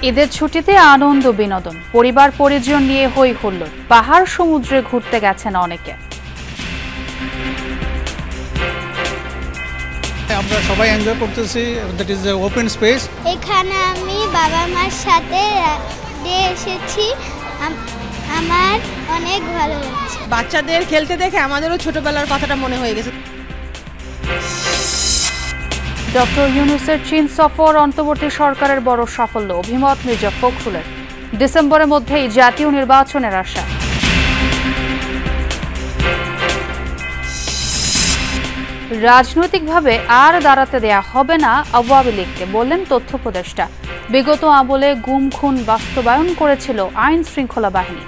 ঈদের ছুটিতে আনন্দ বিনোদন, পরিবার পরিজন নিয়ে হই হুল্লোড়, পাহাড় সমুদ্রে ঘুরতে গেছেন অনেকে। আমরা সবাই এনজয় করতেছি, দ্যাট ইজ ওপেন স্পেস। এখানে আমি বাবা মার সাথে এসেছি, আমার অনেক ভালো লাগছে। বাচ্চাদের খেলতে দেখে আমাদেরও ছোটবেলার কথাটা মনে হয়ে গেছে। ডক্টর ইউনূসের চীন সফর অন্তর্বর্তী সরকারের বড় সাফল্য, অভিমত মির্জা ফখরুলের। ডিসেম্বরের মধ্যেই জাতীয় নির্বাচনের আশা। রাজনৈতিকভাবে আর দাঁড়াতে দেয়া হবে না আওয়ামী লীগকে, বললেন তথ্য উপদেষ্টা। বিগত আমলে গুম খুন বাস্তবায়ন করেছিল আইন শৃঙ্খলা বাহিনী।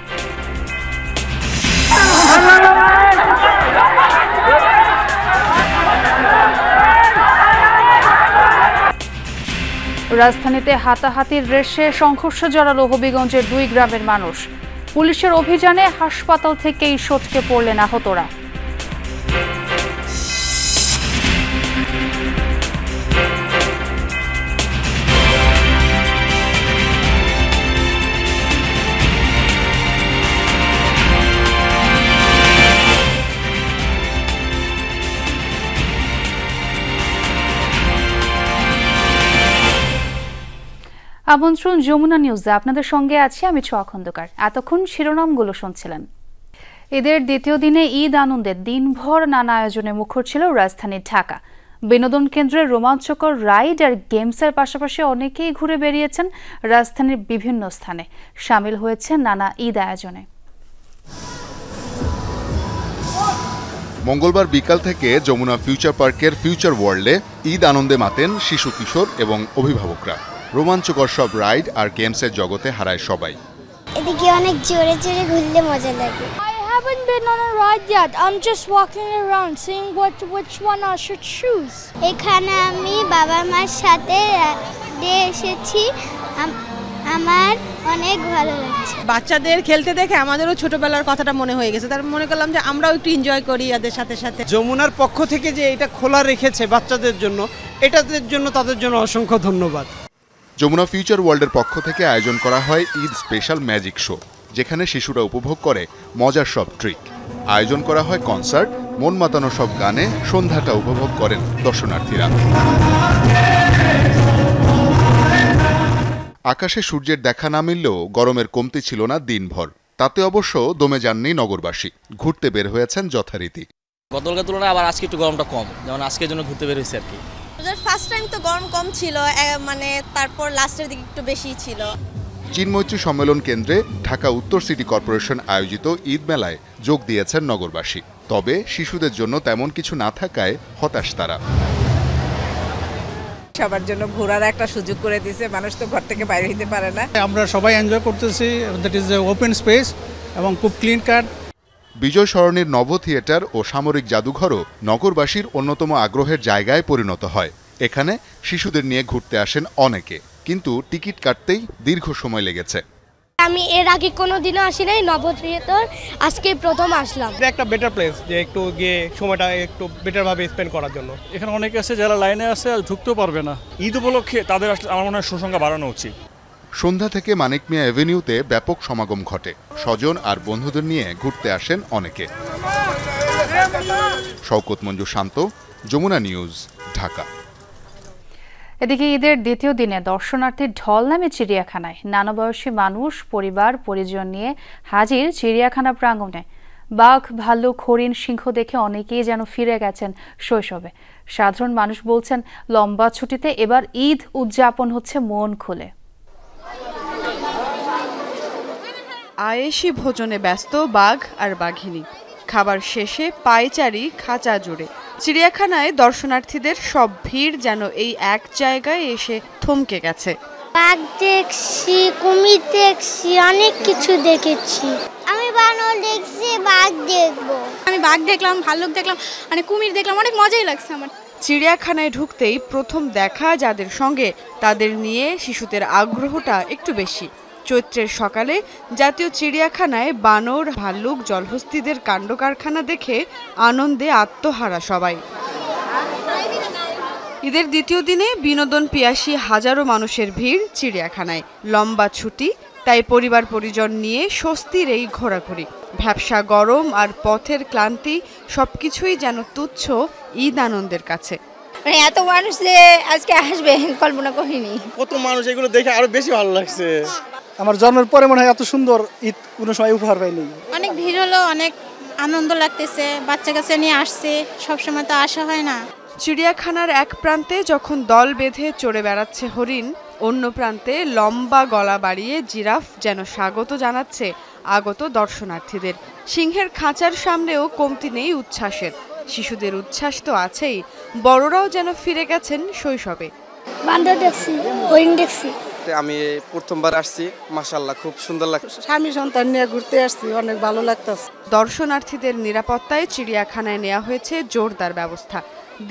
রাজধানীতে হাতাহাতির রেশে সংঘর্ষ জড়ালো হবিগঞ্জের 2 গ্রামের মানুষ। পুলিশের অভিযানে হাসপাতাল থেকেই সটকে পড়লেন আহতরা। আমন্ত্রণ যমুনা নিউজে, আপনাদের সঙ্গে আছি আমি ছোঁয়া খন্দকার। এতক্ষণ শিরোনামগুলো শুনছিলেন। ঈদের দ্বিতীয় দিনে ঈদ আনন্দের দিনভর নানা আয়োজনে মুখর ছিল রাজধানী ঢাকা। বিনোদন কেন্দ্রের রোমাঞ্চকর রাইড আর গেমসের পাশাপাশি অনেকেই ঘুরে বেরিয়েছেন রাজধানীর বিভিন্ন স্থানে, সামিল হয়েছে নানা ঈদ আয়োজনে। মঙ্গলবার বিকাল থেকে যমুনা ফিউচার পার্কের ফিউচার ওয়ার্ল্ডে ঈদ আনন্দে মাতেন শিশু কিশোর এবং অভিভাবকরা। রোমাঞ্চকর সব রাইড আর গেমসের জগতে হারায় সবাই। এদিকে অনেক জোরে জোরে ঘুরলে মজা লাগে। I haven't been on a ride yet. I'm just walking around seeing which one I should choose. এখানে আমি বাবা মার সাথে এসেছি, আমার অনেক ভালো লাগছে। বাচ্চাদের খেলতে দেখে আমাদেরও ছোটবেলার কথাটা মনে হয়ে গেছে। তার মনে করলাম যে আমরাও একটু এনজয় করি এদের সাথে সাথে। যমুনার পক্ষ থেকে যে এটা খোলা রেখেছে বাচ্চাদের জন্য, এটাদের জন্য তাদের জন্য অসংখ্য ধন্যবাদ। যমুনা ফিউচার ওয়ার্ল্ডের পক্ষ থেকে আয়োজন করা হয় ঈদ স্পেশাল ম্যাজিক শো, যেখানে শিশুরা উপভোগ করে মজার সব ট্রিক। আয়োজন করা হয় কনসার্ট, মন মাতানো সব গানে সন্ধ্যাটা উপভোগ করেন দর্শনার্থীরা। আকাশে সূর্যের দেখা না মিললেও গরমের কমতি ছিল না দিনভর। তাতে অবশ্য দমে যাননি নগরবাসী, ঘুরতে বের হয়েছেন যথারীতি। গতকালকার তুলনায় আবার আজকে একটু গরমটা কম, যেমন আজকের জন্য ঘুরতে বের হয়েছে আর কি। ফার্স্ট টাইম তো গরম কম ছিল, মানে তারপর লাস্টের দিকে একটু বেশি ছিল। চীন মৈত্রী সম্মেলন কেন্দ্রে ঢাকা উত্তর সিটি কর্পোরেশন আয়োজিত ঈদ মেলায় যোগ দিয়েছেন নগরবাসী। তবে শিশুদের জন্য তেমন কিছু না থাকায় হতাশ তারা। সবার জন্য ঘোরার একটা সুযোগ করে দিয়েছে, মানুষ তো ঘর থেকে বাইরে হইতে পারে না। আমরা সবাই এনজয় করতেছি, দ্যাট ইজ ওপেন স্পেস এবং খুব ক্লিন কাট। বিজয় সরণির নব থিয়েটার ও সামরিক জাদুঘরও নগরবাসীর অন্যতম আগ্রহের জায়গায় পরিণত হয়। এখানে শিশুদের নিয়ে ঘুরতে আসেন অনেকে, কিন্তু টিকিট কাটতেই দীর্ঘ সময় লেগেছে। আমি এর আগে কোনোদিনও আসি নাই নব থিয়েটার, আজকে প্রথম আসলাম। এটা একটা বেটার প্লেস, যে একটু গিয়ে সময়টা একটু বেটার ভাবে স্পেন্ড করার জন্য। এখানে অনেকে আছে যারা লাইনে আছে আর ঢুকতেও পারবে না। ঈদ উপলক্ষে তাদের আসলে আমার মনে হয় সুসংখ্যা বাড়ানো উচিত। সন্ধ্যা থেকে মানিক মিয়া এভিনিউতে ব্যাপক সমাগম ঘটে। স্বজন আর বন্ধুদের নিয়ে ঘুরতে আসেন অনেকে। শওকত মঞ্জু শান্ত, যমুনা নিউজ, ঢাকা। এদিকে ঈদের দ্বিতীয় দিনে দর্শনার্থীর ঢল নামে চিড়িয়াখানায়। নানা বয়সী মানুষ পরিবার পরিজন নিয়ে হাজির চিড়িয়াখানা প্রাঙ্গণে। বাঘ, ভাল্লুক, হরিণ, সিংহ দেখে অনেকেই যেন ফিরে গেছেন শৈশবে। সাধারণ মানুষ বলছেন, লম্বা ছুটিতে এবার ঈদ উদযাপন হচ্ছে মন খুলে। আয়েশি ভোজনে ব্যস্ত বাঘ আর বাঘিনী। খাবার শেষে পায়চারি খাঁচা জুড়ে। চিড়িয়াখানায় দর্শনার্থীদের সব ভিড় যেন এই এক জায়গায় এসে থমকে গেছে। বাঘ দেখছি, কুমির দেখছি, অনেক কিছু দেখেছি। আমি বানর দেখছি, বাঘ দেখবো। আমি বাঘ দেখলাম, ভাল্লুক দেখলাম, মানে কুমির দেখলাম, অনেক মজাই লাগছে আমার। চিড়িয়াখানায় ঢুকতেই প্রথম দেখা যাদের সঙ্গে, তাদের নিয়ে শিশুদের আগ্রহটা একটু বেশি। চৈত্রের সকালে জাতীয় চিড়িয়াখানায় বানর, ভাল্লুক, জলহস্তিদের কাণ্ডকারখানা দেখে আনন্দে আত্মহারা সবাই। ঈদের দ্বিতীয় দিনে বিনোদন পিয়াসী হাজারো মানুষের ভিড় চিড়িয়াখানায়। লম্বা ছুটি, তাই পরিবার পরিজন নিয়ে স্বস্তির এই ঘোরাঘুরি। ভ্যাপসা গরম আর পথের ক্লান্তি সবকিছুই যেন তুচ্ছ ঈদ আনন্দের কাছে। মানে এত মানুষ যে আজকে আসবে কল্পনা করিনি। কত মানুষ, এগুলো দেখে আরো বেশি ভালো লাগছে। আমার জন্মের পরে মনে হয় এত সুন্দর ঈদ কোনো সময় উপহার পাইনি। অনেক ভিড় হলো, অনেক আনন্দ লাগতেছে, বাচ্চা কাচ্চা নিয়ে আসছে, সবসময় তো আসা হয় না। চিড়িয়াখানার এক প্রান্তে যখন দল বেঁধে চড়ে বেড়াচ্ছে হরিণ, অন্য প্রান্তে লম্বা গলা বাড়িয়ে জিরাফ যেন স্বাগত জানাচ্ছে আগত দর্শনার্থীদের। সিংহের খাঁচার সামনেও কমতি নেই উচ্ছ্বাসের। শিশুদের উচ্ছ্বাস তো আছেই, বড়রাও যেন ফিরে গেছেন শৈশবে। বান্দর দেখছি, হরিণ দেখছি। আমি প্রথমবার আসছি, মাশাআল্লাহ খুব সুন্দর লাগছে। স্বামী সন্তান নিয়ে ঘুরতে আসছি, অনেক ভালো লাগতেছে। দর্শনার্থীদের নিরাপত্তায় চিড়িয়াখানায় নেওয়া হয়েছে জোরদার ব্যবস্থা।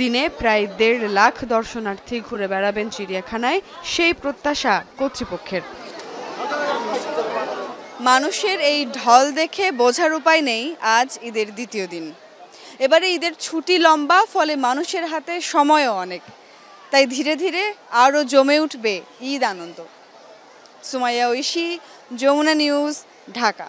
দিনে প্রায় 1.5 লাখ দর্শনার্থী ঘুরে বেড়াবেন চিড়িয়াখানায়, সেই প্রত্যাশা কর্তৃপক্ষের। মানুষের এই ঢল দেখে বোঝার উপায় নেই আজ ঈদের দ্বিতীয় দিন। এবারে ঈদের ছুটি লম্বা, ফলে মানুষের হাতে সময়ও অনেক, তাই ধীরে ধীরে আরও জমে উঠবে ঈদ আনন্দ। সুমাইয়া ঐশী, যমুনা নিউজ, ঢাকা।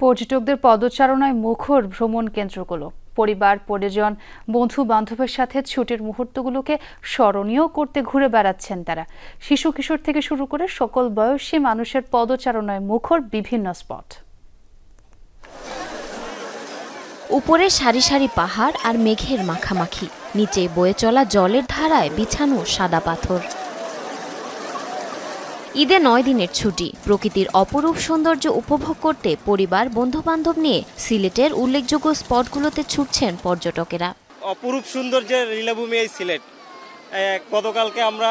পর্যটকদের পদচারণায় মুখর ভ্রমণ কেন্দ্রগুলো। পরিবার পরিজন বন্ধু বান্ধবের সাথে ছুটির মুহূর্তগুলোকে স্মরণীয় করতে ঘুরে বেড়াচ্ছেন তারা। শিশু কিশোর থেকে শুরু করে সকল বয়সী মানুষের পদচারণায় মুখর বিভিন্ন স্পট। উপরে সারি সারি পাহাড় আর মেঘের মাখামাখি, নিচে বয়ে চলা জলের ধারায় বিছানো সাদা পাথর। ঈদে 9 দিনের ছুটি, প্রকৃতির অপরূপ সৌন্দর্য উপভোগ করতে পরিবার বন্ধুবান্ধব নিয়ে সিলেটের উল্লেখযোগ্য স্পটগুলোতে ছুটছেন পর্যটকেরা। অপরূপ সৌন্দর্যের লীলাভূমি এই সিলেট। গতকালকে আমরা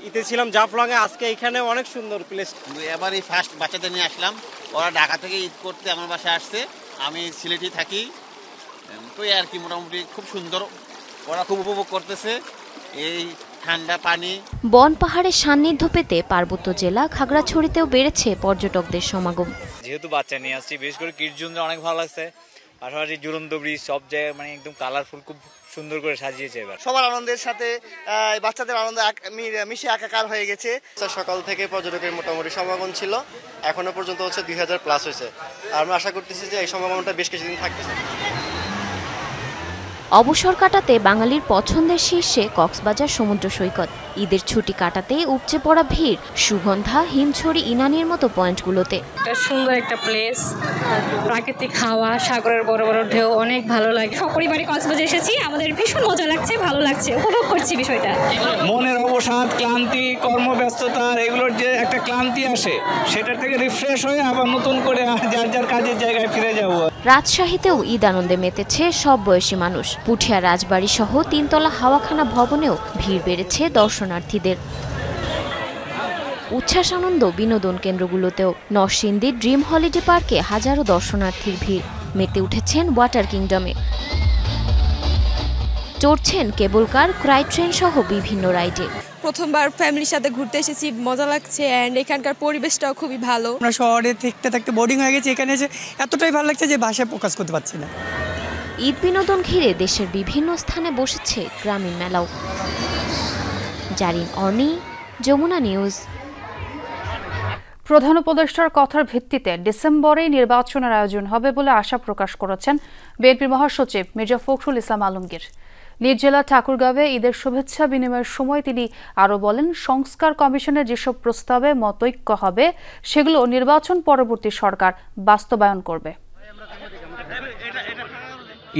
ঈদে ছিলাম জাফলংয়ে, আজকে এখানে অনেক সুন্দর প্লেস। এবার এই ফার্স্ট বাচ্চাদের নিয়ে আসলাম, ওরা ঢাকা থেকে ঈদ করতে আমার বাসায় আসছে, আমি সিলেটে থাকি, তো আর কি মোটামুটি খুব সুন্দর, ওরা খুব উপভোগ করতেছে এই ঠান্ডা পানি। বন পাহাড়ের সান্নিধ্য পেতে পার্বত্য জেলা খাগড়াছড়িতেও বেড়েছে পর্যটকদের সমাগম। যেহেতু বাচ্চা নিয়ে আসছি, বিশেষ করে কিডস জোনটা অনেক ভালো লাগছে। পাশাপাশি ঝুলন্ত ব্রিজ, সব জায়গায় মানে একদম কালারফুল, খুব সুন্দর করে সাজিয়েছে। এবার সবার আনন্দের সাথে বাচ্চাদের আনন্দ মিশে একাকার হয়ে গেছে। সকাল থেকে পর্যটকের মোটামুটি সমাগম ছিল, এখনো পর্যন্ত হচ্ছে 2000+ হয়েছে। আর আমরা আশা করতেছি যে এই সমাগমটা বেশ কিছুদিন থাকতেছে। অবসর কাটাতে বাঙালির পছন্দের শীর্ষে কক্সবাজার সমুদ্র সৈকত। ঈদের ছুটি কাটাতে উপচে পড়া ভিড় সুগন্ধা, হিমছড়ি, ইনানির মতো পয়েন্টগুলোতে। সুন্দর একটা প্লেস, প্রাকৃতিক হাওয়া, সাগরের বড় বড় ঢেউ, অনেক ভালো লাগে। সপরিবারে কক্সবাজার এসেছি, আমাদের ভীষণ মজা লাগছে, ভালো লাগছে, উপভোগ করছি বিষয়টা। মনের অবসাদ, ক্লান্তি, কর্মব্যস্ততার এগুলোর যে একটা ক্লান্তি আসে, সেটা থেকে রিফ্রেশ হয়ে আবার নতুন করে যার যার কাজের জায়গায় ফিরে যাব। রাজশাহীতেও ঈদ আনন্দে মেতেছে সব বয়সী মানুষ। পুঠিয়া রাজবাড়ি সহ 3তলা হাওয়াখানা ভবনেও ভিড় বেড়েছে দর্শনার্থীদের। উচ্ছ্বাস আনন্দ বিনোদন কেন্দ্রগুলোতেও। নরসিংদীর ড্রিম হলিডে পার্কে হাজারো দর্শনার্থীর ভিড়। মেতে উঠেছেন ওয়াটার কিংডমে, চড়ছেন কেবল কার, ক্রাই ট্রেন সহ বিভিন্ন রাইডে। প্রথমবার ফ্যামিলির সাথে ঘুরতে এসেছি, মজা লাগছে, অ্যান্ড এখানকার পরিবেশটাও খুবই ভালো। আমরা শহরে থাকতে থাকতে বোরিং হয়ে গেছি, এখানে এসে এতটাই ভালো লাগছে যে ভাষায় প্রকাশ করতে পারছি না। ঈদ বিনোদন ঘিরে দেশের বিভিন্ন স্থানে বসেছে গ্রামীণ মেলাও। জারিন অর্নি, যমুনা নিউজ। প্রধান উপদেষ্টার কথার ভিত্তিতে ডিসেম্বরেই নির্বাচনের আয়োজন হবে বলে আশা প্রকাশ করেছেন বিএনপির মহাসচিব মির্জা ফখরুল ইসলাম আলমগীর। নিজ জেলা ঠাকুরগাঁওয়ে ঈদের শুভেচ্ছা বিনিময়ের সময় তিনি আরও বলেন, সংস্কার কমিশনের যেসব প্রস্তাবে মতৈক্য হবে সেগুলো নির্বাচন পরবর্তী সরকার বাস্তবায়ন করবে।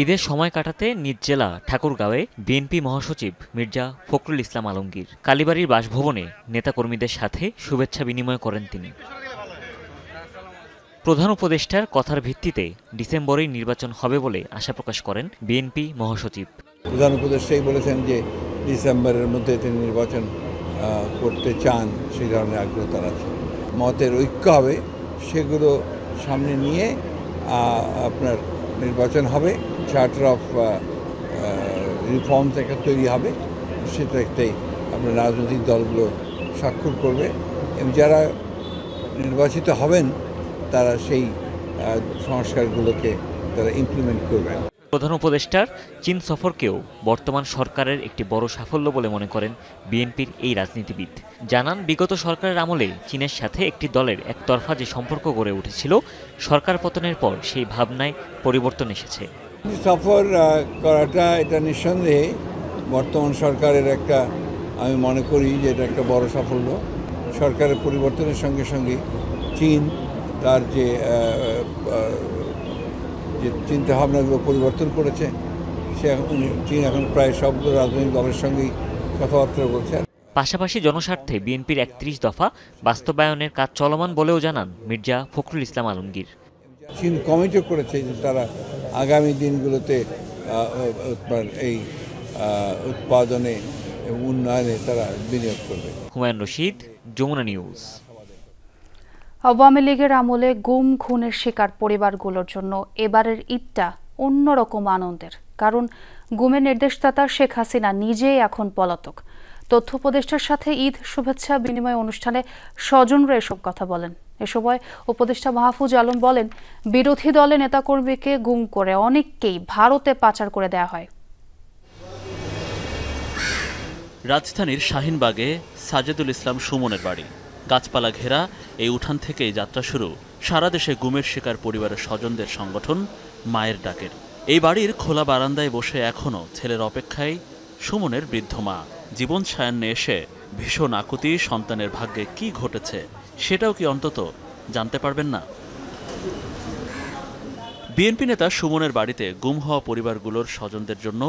ঈদের সময় কাটাতে নিজ জেলা ঠাকুরগাঁওয়ে বিএনপি মহাসচিব মির্জা ফখরুল ইসলাম আলমগীর কালীবাড়ির বাসভবনে নেতাকর্মীদের সাথে শুভেচ্ছা বিনিময় করেন তিনি। প্রধান উপদেষ্টার কথার ভিত্তিতে ডিসেম্বরেই নির্বাচন হবে বলে আশা প্রকাশ করেন বিএনপি মহাসচিব। প্রধান উপদেষ্টাই বলেছেন যে ডিসেম্বরের মধ্যে তিনি নির্বাচন করতে চান, সেই ধরনের আগ্রহ তার আছে। মতের ঐক্য হবে, সেগুলো সামনে নিয়ে আপনার নির্বাচন হবে, চার্টার অফ রিফর্মস একটা তৈরি হবে, সেটা একটাই আপনার রাজনৈতিক দলগুলো স্বাক্ষর করবে এবং যারা নির্বাচিত হবেন তারা সেই সংস্কারগুলোকে তারা ইমপ্লিমেন্ট করবেন। প্রধান উপদেষ্টার চীন সফরকেও বর্তমান সরকারের একটি বড় সাফল্য বলে মনে করেন বিএনপির এই রাজনীতিবিদ। জানান, বিগত সরকারের আমলে চীনের সাথে একটি দলের একতরফা যে সম্পর্ক গড়ে উঠেছিল, সরকার পতনের পর সেই ভাবনায় পরিবর্তন এসেছে। সফর করাটা এটা নিঃসন্দেহে বর্তমান সরকারের একটা, আমি মনে করি যে এটা একটা বড় সাফল্য। সরকারের পরিবর্তনের সঙ্গে সঙ্গে চীন তার যে চিন্তাভাবনাগুলো পরিবর্তন করেছে, চীন এখন প্রায় সব রাজনৈতিক দলের সঙ্গেই কথাবার্তা বলছে। পাশাপাশি জনস্বার্থে বিএনপির ৩১ দফা বাস্তবায়নের কাজ চলমান বলেও জানান মির্জা ফখরুল ইসলাম আলমগীর। চীন কমিটও করেছে যে তারা আগামী দিনগুলোতে এই উৎপাদনে এবং উন্নয়নে তারা বিনিয়োগ করবে। হুমায়ুন রশিদ, যমুনা নিউজ। আওয়ামী লীগের আমলে গুম খুনের শিকার পরিবারগুলোর জন্য এবারের ঈদটা অন্যরকম আনন্দের, কারণ গুমের নির্দেশদাতা শেখ হাসিনা নিজেই এখন পলাতক। তথ্য উপদেষ্টার সাথে ঈদ শুভেচ্ছা বিনিময় অনুষ্ঠানে স্বজনরা এসব কথা বলেন। এ সময় উপদেষ্টা মাহফুজ আলম বলেন, বিরোধী দলের নেতাকর্মীকে গুম করে অনেককেই ভারতে পাচার করে দেওয়া হয়। রাজধানীর শাহিনবাগে সাজেদুল ইসলাম সুমনের বাড়ি। গাছপালা ঘেরা এই উঠান থেকেই যাত্রা শুরু সারা দেশে গুমের শিকার পরিবারের স্বজনদের সংগঠন মায়ের ডাকের। এই বাড়ির খোলা বারান্দায় বসে এখনও ছেলের অপেক্ষায় সুমনের বৃদ্ধ মা। জীবন সায়ান্নে এসে ভীষণ আকুতি, সন্তানের ভাগ্যে কি ঘটেছে সেটাও কি অন্তত জানতে পারবেন না? বিএনপি নেতা সুমনের বাড়িতে গুম হওয়া পরিবারগুলোর স্বজনদের জন্য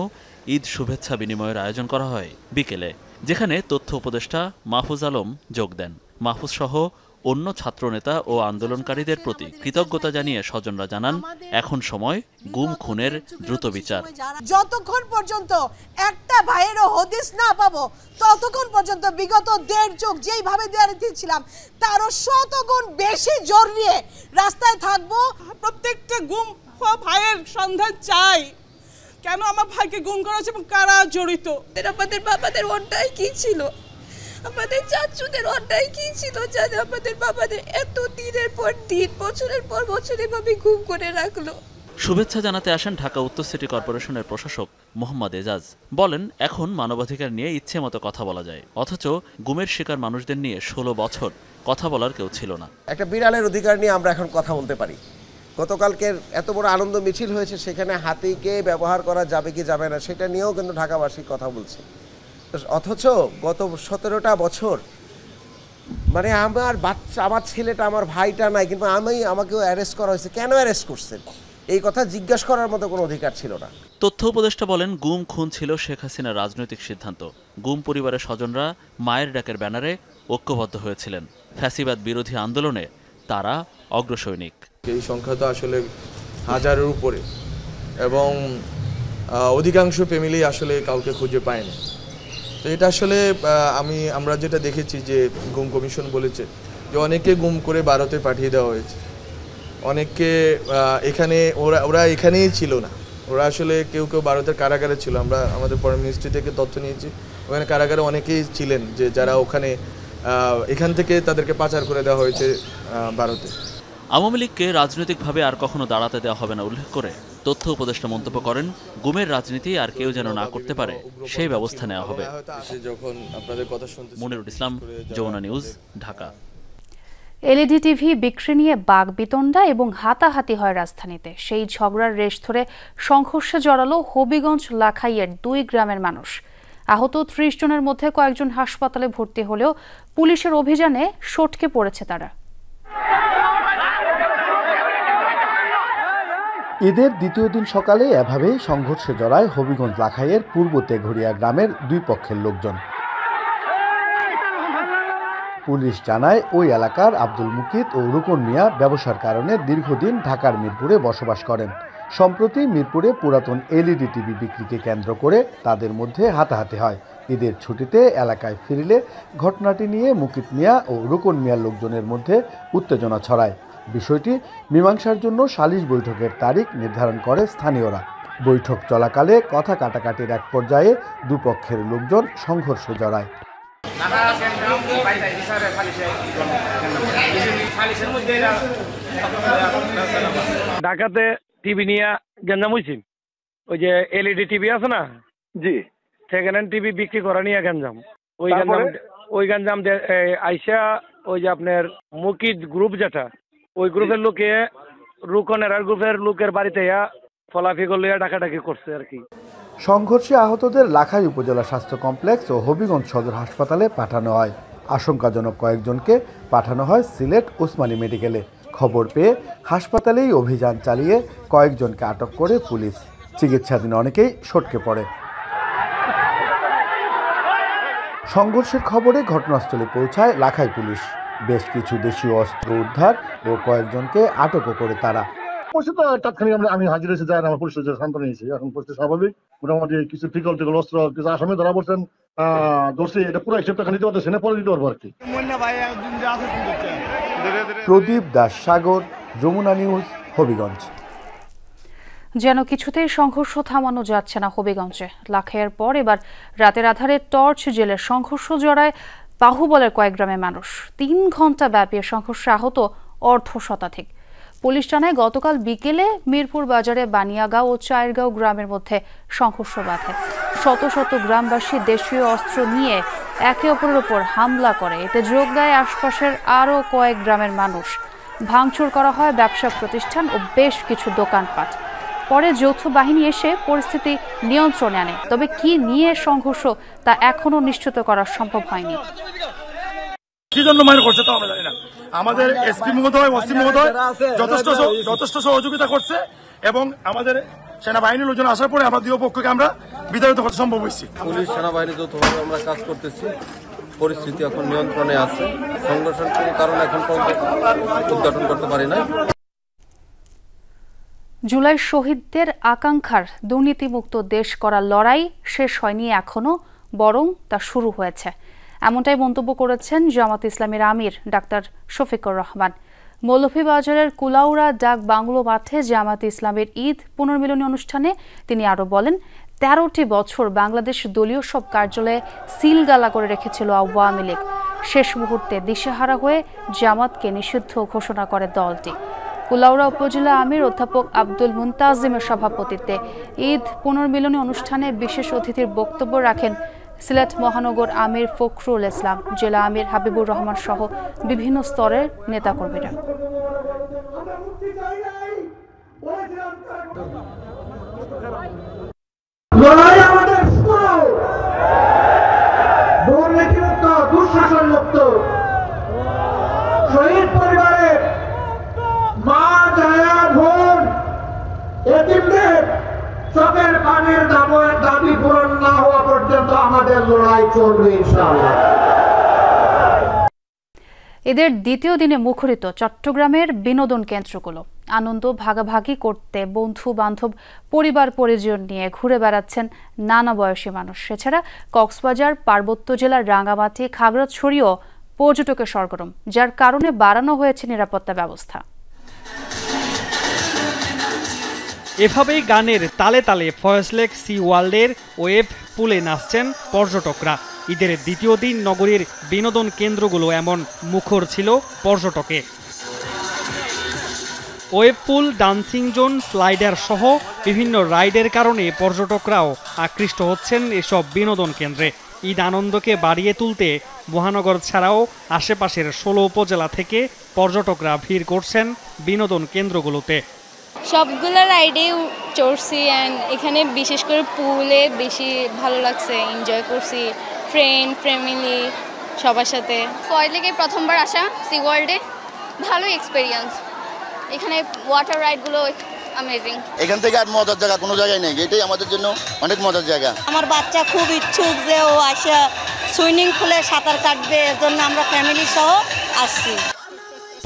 ঈদ শুভেচ্ছা বিনিময়ের আয়োজন করা হয় বিকেলে, যেখানে তথ্য উপদেষ্টা মাহফুজ আলম যোগ দেন। মাহফুজ সহ অন্য ছাত্রনেতা ও আন্দোলনকারীদের প্রতি কৃতজ্ঞতা জানিয়ে স্বজনরা জানান, এখন সময় গুম খুনের দ্রুত বিচার। যতক্ষণ পর্যন্ত একটা ভাইয়েরও হদিস না পাবো, ততক্ষণ পর্যন্ত বিগত 1.5 যুগ যেইভাবে দিয়েছিলাম তারও শতগুণ বেশি জোর নিয়ে রাস্তায় থাকবো। প্রত্যেকটা গুম হওয়া ভাইয়ের সন্ধান চাই। কেন আমার ভাইকে গুম করা হয়েছে এবং কারা জড়িত? আমাদের বাবাদের অন্যায় কি ছিল, আমাদের চাচুদের অন্যায় কি ছিল, জানে আমাদের বাবাদের এত দিনের পর দিন, বছরের পর বছর এভাবে গুম করে রাখলো। শুভেচ্ছা জানাতে আসেন ঢাকা উত্তর সিটি কর্পোরেশনের প্রশাসক মোহাম্মদ এজাজ। বলেন, এখন মানবাধিকার নিয়ে ইচ্ছে মতো কথা বলা যায়, অথচ গুমের শিকার মানুষদের নিয়ে 16 বছর কথা বলার কেউ ছিল না। একটা বিড়ালের অধিকার নিয়ে আমরা এখন কথা বলতে পারি। গতকালকের এত বড় আনন্দ মিছিল হয়েছে, সেখানে হাতিকে ব্যবহার করা যাবে কি যাবে না সেটা নিয়েও কিন্তু ঢাকাবাসী কথা বলছে। অথচ গত 17টা বছর মানে আমার বাচ্চা, আমার ছেলেটা, আমার ভাইটা নাই, কিন্তু আমাকেও অ্যারেস্ট করা হয়েছে। কেন অ্যারেস্ট করছেন এই কথা জিজ্ঞাসা করার মতো কোনো অধিকার ছিল না। তথ্য উপদেষ্টা বলেন, গুম খুন ছিল শেখ হাসিনার রাজনৈতিক সিদ্ধান্ত। গুম পরিবারের স্বজনরা মায়ের ডাকের ব্যানারে ঐক্যবদ্ধ হয়েছিলেন। ফ্যাসিবাদ বিরোধী আন্দোলনে তারা অগ্রসৈনিক। এই সংখ্যা তো আসলে হাজারের উপরে, এবং অধিকাংশ ফ্যামিলি আসলে কাউকে খুঁজে পায়নি। তো এটা আসলে আমরা যেটা দেখেছি যে গুম কমিশন বলেছে যে অনেকে গুম করে ভারতে পাঠিয়ে দেওয়া হয়েছে। অনেককে এখানে ওরা এখানেই ছিল না, ওরা আসলে কেউ কেউ ভারতের কারাগারে ছিল। আমরা আমাদের ফরেন মিনিস্ট্রি থেকে তথ্য নিয়েছি, ওখানে কারাগারে অনেকেই ছিলেন যে যারা ওখানে এখান থেকে তাদেরকে পাচার করে দেওয়া হয়েছে ভারতে। আওয়ামী লীগকে রাজনৈতিকভাবে আর কখনো দাঁড়াতে দেওয়া হবে না উল্লেখ করে তথ্য উপদেষ্টা মন্তব্য করেন, গুমের রাজনীতি আর কেউ যেন না করতে পারে সেই ব্যবস্থা নেওয়া হবে। Monirul Islam, Jamuna news, Dhaka. LED TV বিক্রি নিয়ে বাকবিতণ্ডা এবং হাতাহাতি হয় রাজধানীতে। সেই ঝগড়ার রেশ ধরে সংঘর্ষে জড়ালো হবিগঞ্জ লাখাইয়ের 2 গ্রামের মানুষ। আহত 30 জনের মধ্যে কয়েকজন হাসপাতালে ভর্তি হলেও পুলিশের অভিযানে সটকে পড়েছে তারা। ঈদের দ্বিতীয় দিন সকালে এভাবেই সংঘর্ষে জড়ায় হবিগঞ্জ লাখাইয়ের পূর্ব তেঘরিয়া গ্রামের 2 পক্ষের লোকজন। পুলিশ জানায়, ওই এলাকার আব্দুল মুকিত ও রুকন মিয়া ব্যবসার কারণে দীর্ঘদিন ঢাকার মিরপুরে বসবাস করেন। সম্প্রতি মিরপুরে পুরাতন এলইডি টিভি বিক্রিকে কেন্দ্র করে তাদের মধ্যে হাতাহাতি হয়। ঈদের ছুটিতে এলাকায় ফিরলে ঘটনাটি নিয়ে মুকিত মিয়া ও রুকন মিয়ার লোকজনের মধ্যে উত্তেজনা ছড়ায়। বিষয়টি মীমাংসার জন্য সালিশ বৈঠকের তারিখ নির্ধারণ করে স্থানীয়রা। বৈঠক চলাকালে কথা কাটাকাটির এক পর্যায়ে দুপক্ষের লোকজন সংঘর্ষে জড়ায়। ঢাকাতে টিভি নিয়ে গেঞ্জাম হয়েছি, ওই যে এলইডি টিভি আছে না, জি, সেকেন্ড হ্যান্ড টিভি বিক্রি করা নিয়ে গঞ্জাম। ওই গঞ্জাম আইসা ওই যে আপনার মুকিদ গ্রুপ যেটা, ওই গ্রুপের লোকে রুকনের গ্রুপের লোকের বাড়িতে ফলাফি করলে ডাকাডাকি করছে আর কি। সংঘর্ষে আহতদের লাখাই উপজেলা স্বাস্থ্য কমপ্লেক্স ও হবিগঞ্জ সদর হাসপাতালে পাঠানো হয়। আশঙ্কাজনক কয়েকজনকে পাঠানো হয় সিলেট ওসমানী মেডিকেলে। খবর পেয়ে হাসপাতালেই অভিযান চালিয়ে কয়েকজনকে আটক করে পুলিশ। চিকিৎসাধীন অনেকেই সটকে পড়ে। সংঘর্ষের খবরে ঘটনাস্থলে পৌঁছায় লাখাই পুলিশ। বেশ কিছু দেশীয় অস্ত্র উদ্ধার ও কয়েকজনকে আটকও করে তারা। আমি হাজির এসে যাই, আমার পুলিশ শান্ত নিয়েছি, এখন পরিস্থিতি স্বাভাবিক। মোটামুটি কিছু টিকল অস্ত্র, কিছু আসামি ধরা পড়ছেন, ধরছি। এটা পুরো হিসেব টাকা নিতে পারতেছি না, পরে দিতে পারবো আর কি। প্রদীপ দাস সাগর, যমুনা নিউজ, হবিগঞ্জ। যেন কিছুতেই সংঘর্ষ থামানো যাচ্ছে না হবিগঞ্জে। লাখাইয়ের পর এবার রাতের আধারে টর্চ জেলের সংঘর্ষ জড়ায় বাহুবলের কয়েক গ্রামের মানুষ। 3 ঘন্টা ব্যাপী সংঘর্ষে আহত অর্ধ শতাধিক। পুলিশ জানায় গতকাল বিকেলে মিরপুর বাজারে বানিয়াগাঁও ও চায়েরগাঁও গ্রামের মধ্যে সংঘর্ষ বাধে। শত শত গ্রামবাসী দেশীয় অস্ত্র নিয়ে একে অপরের উপর হামলা করে। এতে যোগ দেয় আশপাশের আরও কয়েক গ্রামের মানুষ। ভাঙচুর করা হয় ব্যবসা প্রতিষ্ঠান ও বেশ কিছু দোকানপাট। পরে যৌথ বাহিনী এসে পরিস্থিতি নিয়ন্ত্রণে আনে। তবে কি নিয়ে সংঘর্ষ তা এখনো নিশ্চিত করা সম্ভব হয়নি। কি জন্য মাইর করছে তা আমরা জানি না। আমাদের এসপি মহোদয়, ওসি মহোদয় যথেষ্ট সহযোগিতা করছে এবং আমাদের সেনাবাহিনীর লোকজন আসার পরে আমরা দুই পক্ষকে আমরা বিতাড়িত করতে সম্ভব হয়েছি। পুলিশ সেনাবাহিনী যৌথভাবে আমরা কাজ করতেছি। পরিস্থিতি এখন নিয়ন্ত্রণে আছে। সংঘর্ষের কোনো কারণ এখন পর্যন্ত উদ্ঘাটন করতে পারি না। জুলাই শহীদদের আকাঙ্ক্ষার দুর্নীতিমুক্ত দেশ করার লড়াই শেষ হয়নি এখনো, বরং তা শুরু হয়েছে। এমনটাই মন্তব্য করেছেন জামাত ইসলামীর আমির ডাক্তার শফিকুর রহমান। মৌলভীবাজারের কুলাউড়া ডাক বাংলো মাঠে জামাত ইসলামের ঈদ পুনর্মিলনী অনুষ্ঠানে তিনি আরও বলেন, 13টি বছর বাংলাদেশ দলীয় সব কার্যালয়ে সিলগালা করে রেখেছিল আওয়ামী লীগ। শেষ মুহূর্তে দিশেহারা হয়ে জামাতকে নিষিদ্ধ ঘোষণা করে দলটি। কুলাউড়া উপজেলা আমির অধ্যাপক আব্দুল মুনতাজিমের সভাপতিত্বে ঈদ পুনর্মিলনী অনুষ্ঠানে বিশেষ অতিথির বক্তব্য রাখেন সিলেট মহানগর আমির ফখরুল ইসলাম, জেলা আমির হাবিবুর রহমান সহ বিভিন্ন স্তরের নেতাকর্মীরা। দুর্নীতিমুক্ত, দুঃশাসন মুক্ত, শহীদ পরিবারের মা, জায়া, বোন, এতিমদের চোখের পানির দাবি পূরণ না হওয়া পর্যন্ত আমাদের লড়াই চলবে ইনশাআল্লাহ। এদের দ্বিতীয় দিনে মুখরিত চট্টগ্রামের বিনোদন কেন্দ্রগুলো। আনন্দ ভাগাভাগি করতে বন্ধু বান্ধব, পরিবার পরিজন নিয়ে ঘুরে বেড়াচ্ছেন নানা বয়সী মানুষ। এছাড়া কক্সবাজার, পার্বত্য জেলার রাঙ্গামাটি, খাগড়াছড়িও পর্যটকের সরগরম, যার কারণে বাড়ানো হয়েছে নিরাপত্তা ব্যবস্থা। এভাবেই গানের তালে তালে ফয়েজলেক সি ওয়ার্ল্ডের ওয়েভ পুলে নাচছেন পর্যটকরা। ঈদের দ্বিতীয় দিন নগরীর বিনোদন কেন্দ্রগুলো এমন মুখর ছিল পর্যটকে। ওয়েভ পুল, ডান্সিং জোন, স্লাইডার সহ বিভিন্ন রাইডের কারণে পর্যটকরাও আকৃষ্ট হচ্ছেন এসব বিনোদন কেন্দ্রে। ঈদ আনন্দকে বাড়িয়ে তুলতে মহানগর ছাড়াও আশেপাশের 16 উপজেলা থেকে পর্যটকরা ভিড় করছেন বিনোদন কেন্দ্রগুলোতে। সবগুলো রাইডে চড়ছি অ্যান্ড এখানে বিশেষ করে পুলে বেশি ভালো লাগছে, এনজয় করছি ফ্রেন্ড ফ্যামিলি সবার সাথে। ফয়েজলেকে প্রথমবার আসা সি ওয়ার্ল্ডে, ভালো এক্সপেরিয়েন্স। এখানে ওয়াটার রাইডগুলো অ্যামেজিং। এখান থেকে আর মজার জায়গা কোনো জায়গায় নেই, এটাই আমাদের জন্য অনেক মজার জায়গা। আমার বাচ্চা খুব ইচ্ছুক যে ও আসা সুইমিং পুলে সাঁতার কাটবে, এর জন্য আমরা ফ্যামিলি সহ আসছি।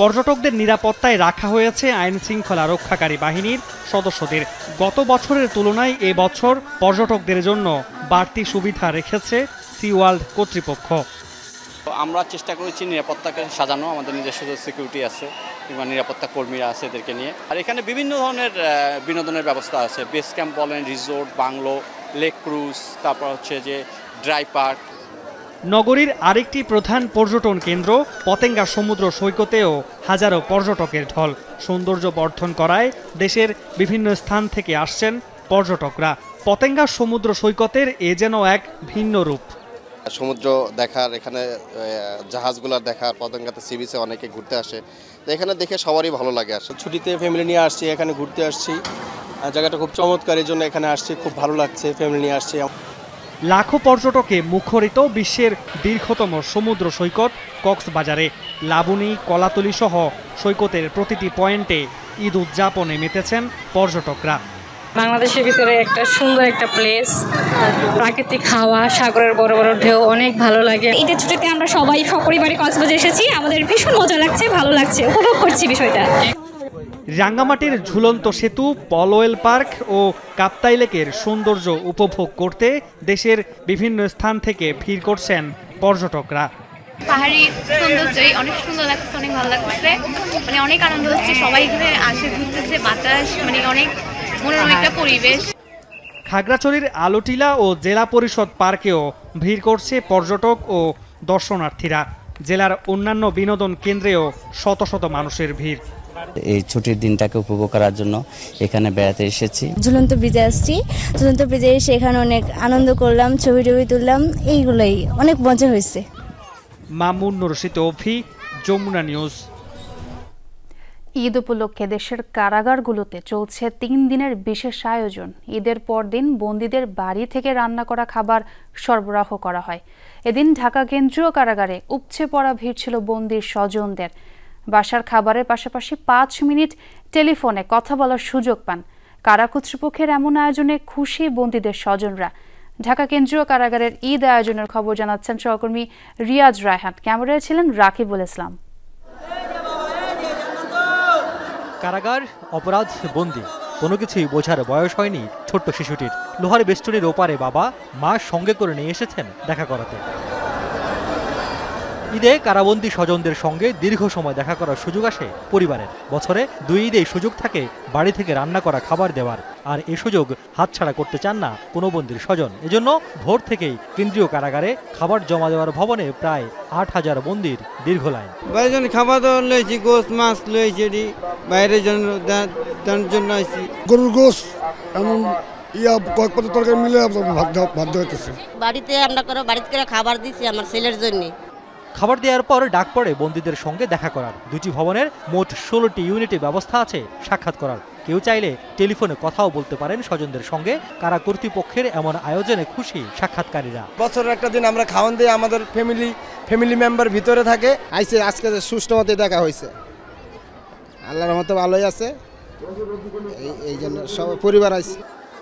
পর্যটকদের নিরাপত্তায় রাখা হয়েছে আইন শৃঙ্খলা রক্ষাকারী বাহিনীর সদস্যদের। গত বছরের তুলনায় এবছর পর্যটকদের জন্য বাড়তি সুবিধা রেখেছে সি ওয়ার্ল্ড কর্তৃপক্ষ। আমরা চেষ্টা করেছি নিরাপত্তাকে সাজানো, আমাদের নিজস্ব সিকিউরিটি আছে কিংবা নিরাপত্তা কর্মীরা আছে এদেরকে নিয়ে। আর এখানে বিভিন্ন ধরনের বিনোদনের ব্যবস্থা আছে, বেস ক্যাম্প বলেন, রিসোর্ট, বাংলো, লেক ক্রুজ, তারপর হচ্ছে যে ড্রাই পার্ক। নগরীর আরেকটি প্রধান পর্যটন কেন্দ্র পতেঙ্গা সমুদ্র সৈকতেও হাজারো পর্যটকের ঢল। সৌন্দর্য বর্ধন করায় দেশের বিভিন্ন স্থান থেকে আসছেন পর্যটকরা। পতেঙ্গা সমুদ্র সৈকতের এ যেন এক ভিন্ন রূপ। সমুদ্র দেখার, এখানে জাহাজগুলো দেখার, পতেঙ্গাতে সি বিচে অনেকে ঘুরতে আসে, তো এখানে দেখে সবারই ভালো লাগে। আসে ছুটিতে ফ্যামিলি নিয়ে আসছি, এখানে ঘুরতে আসছি, জায়গাটা খুব চমৎকার, এই জন্য এখানে আসছি, খুব ভালো লাগছে, ফ্যামিলি নিয়ে আসছি। লাখো পর্যটকে মুখরিত বিশ্বের দীর্ঘতম সমুদ্র সৈকত কক্সবাজারে। লাবণী, কলাতলি সহ সৈকতের প্রতিটি পয়েন্টে ঈদ উদযাপনে মেতেছেন পর্যটকরা। বাংলাদেশের ভিতরে একটা সুন্দর একটা প্লেস, প্রাকৃতিক হাওয়া, সাগরের বড় বড় ঢেউ, অনেক ভালো লাগে। ঈদের ছুটিতে আমরা সবাই সপরিবারে কক্সবাজার এসেছি, আমাদের ভীষণ মজা লাগছে, ভালো লাগছে, উপভোগ করছি বিষয়টা। রাঙ্গামাটির ঝুলন্ত সেতু, পলওয়েল পার্ক ও কাপ্তাই লেকের সৌন্দর্য উপভোগ করতে দেশের বিভিন্ন স্থান থেকে ভিড় করছেন পর্যটকরা। পাহাড়ি সৌন্দর্যই অনেক সুন্দর লাগছে, অনেক ভালো লাগছে, মানে অনেক আনন্দ হচ্ছে, সবাই এখানে আসে ঘুরতেছে, বাতাস, মানে অনেক মনোরম একটা পরিবেশ। খাগড়াছড়ির আলোটিলা ও জেলা পরিষদ পার্কেও ভিড় করছে পর্যটক ও দর্শনার্থীরা। জেলার অন্যান্য বিনোদন কেন্দ্রেও শত শত মানুষের ভিড়। এই ছুটির দিনটাকে উপভোগ করার জন্য এখানে বেড়াতে এসেছি। ঝুলন্ত ব্রিজে আসছি, ঝুলন্ত ব্রিজে এসে এখানে অনেক আনন্দ করলাম, ছবি তুললাম, এইগুলোই অনেক মজা হয়েছে। মামুন রশিদ অভি, যমুনা নিউজ। ঈদ উপলক্ষে দেশের কারাগারগুলোতে চলছে 3 দিনের বিশেষ আয়োজন। ঈদের পরদিন বন্দীদের বাড়ি থেকে রান্না করা খাবার সরবরাহ করা হয়। এদিন ঢাকা কেন্দ্রীয় কারাগারে উপচে পড়া ভিড় ছিল বন্দীর স্বজনদের। বাসার খাবারের পাশাপাশি 5 মিনিট টেলিফোনে কথা বলার সুযোগ পান। কারা কর্তৃপক্ষের এমন আয়োজনে খুশি বন্দীদের স্বজনরা। ঢাকা কেন্দ্রীয় কারাগারের ঈদ আয়োজনের খবর জানাচ্ছেন সহকর্মী রিয়াজ রায়হান। ক্যামেরায় ছিলেন রাকিবুল ইসলাম। কারাগার, অপরাধ, বন্দী, কোনো কিছুই বোঝার বয়স হয়নি ছোট্ট শিশুটির। লোহার বেষ্টনীর ওপারে বাবা মা সঙ্গে করে নিয়ে এসেছেন দেখা করাতে। ঈদে কারাবন্দী স্বজনদের সঙ্গে দীর্ঘ সময় দেখা করার সুযোগ আসে পরিবারের। বছরে 2 ঈদেই সুযোগ থাকে বাড়ি থেকে রান্না করা খাবার দেওয়ার, আর এ সুযোগ হাতছাড়া করতে চান না কোনো বন্দীর স্বজন। এজন্য ভোর থেকেই কেন্দ্রীয় কারাগারে খাবার জমা দেওয়ার ভবনে প্রায় 8000 বন্দীর দীর্ঘ লাইন। বাইরের খাবার দাবার লইছি, গোস মাছ লইছি, বাইরের জন্য আইছি, গরুর গোস এমন কয়েক পদের তরকারি মিলে ভাত হইতেছে। বাড়িতে আমরা বাড়িতে করে খাবার দিছি আমার ছেলের জন্য। খাবার দেওয়ার পর ডাক পড়ে বন্দীদের সঙ্গে দেখা করার। 2টি ভবনের মোট 16টি ইউনিটে ব্যবস্থা আছে সাক্ষাৎ করার। কেউ চাইলে টেলিফোনে কথাও বলতে পারেন স্বজনদের সঙ্গে। কারা কর্তৃপক্ষের এমন আয়োজনে খুশি সাক্ষাৎকারীরা। বছরের একটা দিন আমরা খাওয়ান দিয়ে আমাদের ফ্যামিলি মেম্বার ভিতরে থাকে। আজকে সুষ্ঠু মতে দেখা হয়েছে, আল্লাহর রহমতে ভালোই আছে, এই জন্য সব পরিবার আইছে।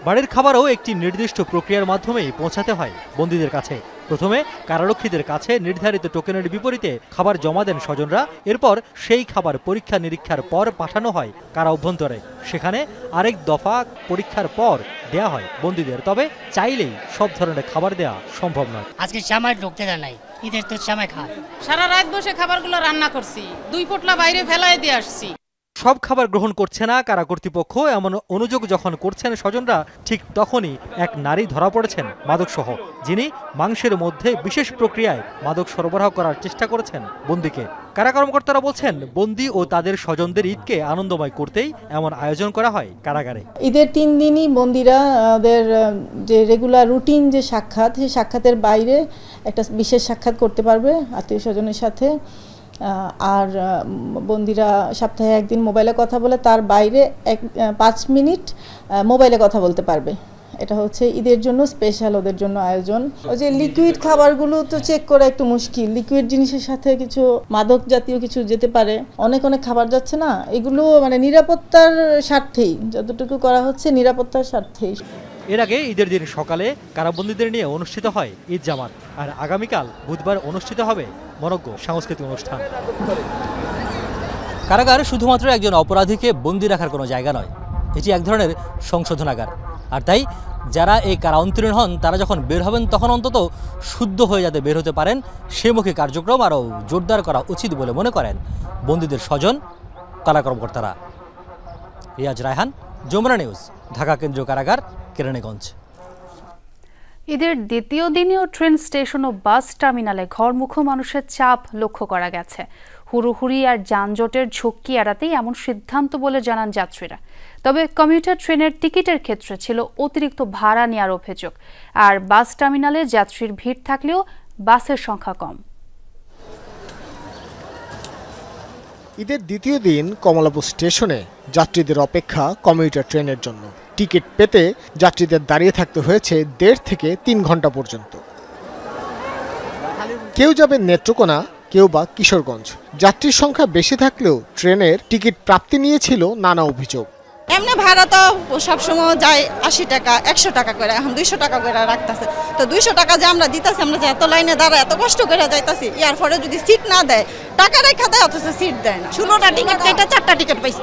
বাড়ির খাবারও একটি নির্দিষ্ট প্রক্রিয়ার মাধ্যমেই পৌঁছাতে হয় বন্দীদের কাছে। প্রথমে কারারক্ষীদের কাছে নির্ধারিত টোকেনের বিপরীতে খাবার জমা দেন স্বজনরা। এরপর সেই খাবার পরীক্ষা নিরীক্ষার পর পাঠানো হয় কারা অভ্যন্তরে। সেখানে আরেক দফা পরীক্ষার পর দেয়া হয় বন্দীদের। তবে চাইলেই সব ধরনের খাবার দেওয়া সম্ভব নয়। আজকে সময় ঢুকতে দেয় নাই, ঈদের তো সময় খায়। সারা রাত বসে খাবারগুলো রান্না করছি, 2 পোটলা বাইরে ফেলাই দিয়ে আসছি। সব খাবার গ্রহণ করছে না কারা কর্তৃপক্ষ। এমন অনুযোগ যখন করছেন স্বজনরা, ঠিক তখনই এক নারী ধরা পড়েছেন মাদকসহ, যিনি মাংসের মধ্যে বিশেষ প্রক্রিয়ায় মাদক সরবরাহ করার চেষ্টা করেছেন বন্দীকে। কারা কর্মকর্তারা বলছেন, বন্দী ও তাদের স্বজনদের ঈদকে আনন্দময় করতেই এমন আয়োজন করা হয় কারাগারে। ঈদের 3 দিনই বন্দীরা ওদের যে রেগুলার রুটিন যে সাক্ষাৎ, সেই সাক্ষাতের বাইরে একটা বিশেষ সাক্ষাৎ করতে পারবে আত্মীয় স্বজনের সাথে। আর বন্দীরা সপ্তাহে 1 দিন মোবাইলে কথা বলে, তার বাইরে 5 মিনিট মোবাইলে কথা বলতে পারবে। এটা হচ্ছে ঈদের জন্য স্পেশাল ওদের জন্য আয়োজন। ওই যে লিকুইড খাবারগুলো তো চেক করা একটু মুশকিল, লিকুইড জিনিসের সাথে কিছু মাদক জাতীয় কিছু যেতে পারে, অনেক খাবার যাচ্ছে না, এগুলো মানে নিরাপত্তার স্বার্থেই যতটুকু করা হচ্ছে নিরাপত্তার স্বার্থেই। এর আগে ঈদের দিন সকালে কারাবন্দীদের নিয়ে অনুষ্ঠিত হয় ঈদ জামাত, আর আগামীকাল বুধবার অনুষ্ঠিত হবে মনোজ্ঞ সাংস্কৃতিক অনুষ্ঠান। কারাগার শুধুমাত্র একজন অপরাধীকে বন্দী রাখার কোনো জায়গা নয়, এটি এক ধরনের সংশোধনাগার। আর তাই যারা এই কারা অন্তরীণ হন, তারা যখন বের হবেন তখন অন্তত শুদ্ধ হয়ে যাতে বের হতে পারেন, সেমুখী কার্যক্রম আরও জোরদার করা উচিত বলে মনে করেন বন্দীদের স্বজন, কারা কর্মকর্তারা। রিয়াজ রায়হান, যমুনা নিউজ, ঢাকা কেন্দ্রীয় কারাগার, কেরানীগঞ্জ। ঈদের দ্বিতীয় দিনেও ট্রেন স্টেশন ও বাস টার্মিনালে ঘরমুখো মানুষের চাপ লক্ষ্য করা গেছে। হুড়োহুড়ি আর যানজটের ঝুঁকি এড়াতেই এমন সিদ্ধান্ত বলে জানান যাত্রীরা। তবে কমিউটার ট্রেনের টিকিটের ক্ষেত্রে ছিল অতিরিক্ত ভাড়া নেওয়ার অভিযোগ। আর বাস টার্মিনালে যাত্রীর ভিড় থাকলেও বাসের সংখ্যা কম। ঈদের দ্বিতীয় দিন কমলাপুর স্টেশনে যাত্রীদের অপেক্ষা কমিউটার ট্রেনের জন্য। টিকিট পেতে যাত্রীদের দাঁড়িয়ে থাকতে হয়েছে 1.5 থেকে 3 ঘন্টা পর্যন্ত। কেউ যাবে নেত্রকোনা, কেউ বা কিশোরগঞ্জ। যাত্রীর সংখ্যা বেশি থাকলেও ট্রেনের টিকিট প্রাপ্তি নিয়েছিল নানা অভিযোগ। এমনি ভাড়া তো সবসময় যায় 80 টাকা 100 টাকা করে, এখন 200 টাকা করে রাখতেছে। তো 200 টাকা যে আমরা দিতেছি, আমরা যে এত লাইনে দাঁড়া এত কষ্ট করে যাইতাছি, ইয়ার পরে যদি সিট না দেয়, টাকা রেখা দেয় অথচ সিট দেয় না। 16টা টিকিট কেটে 4টা টিকিট পাইছি,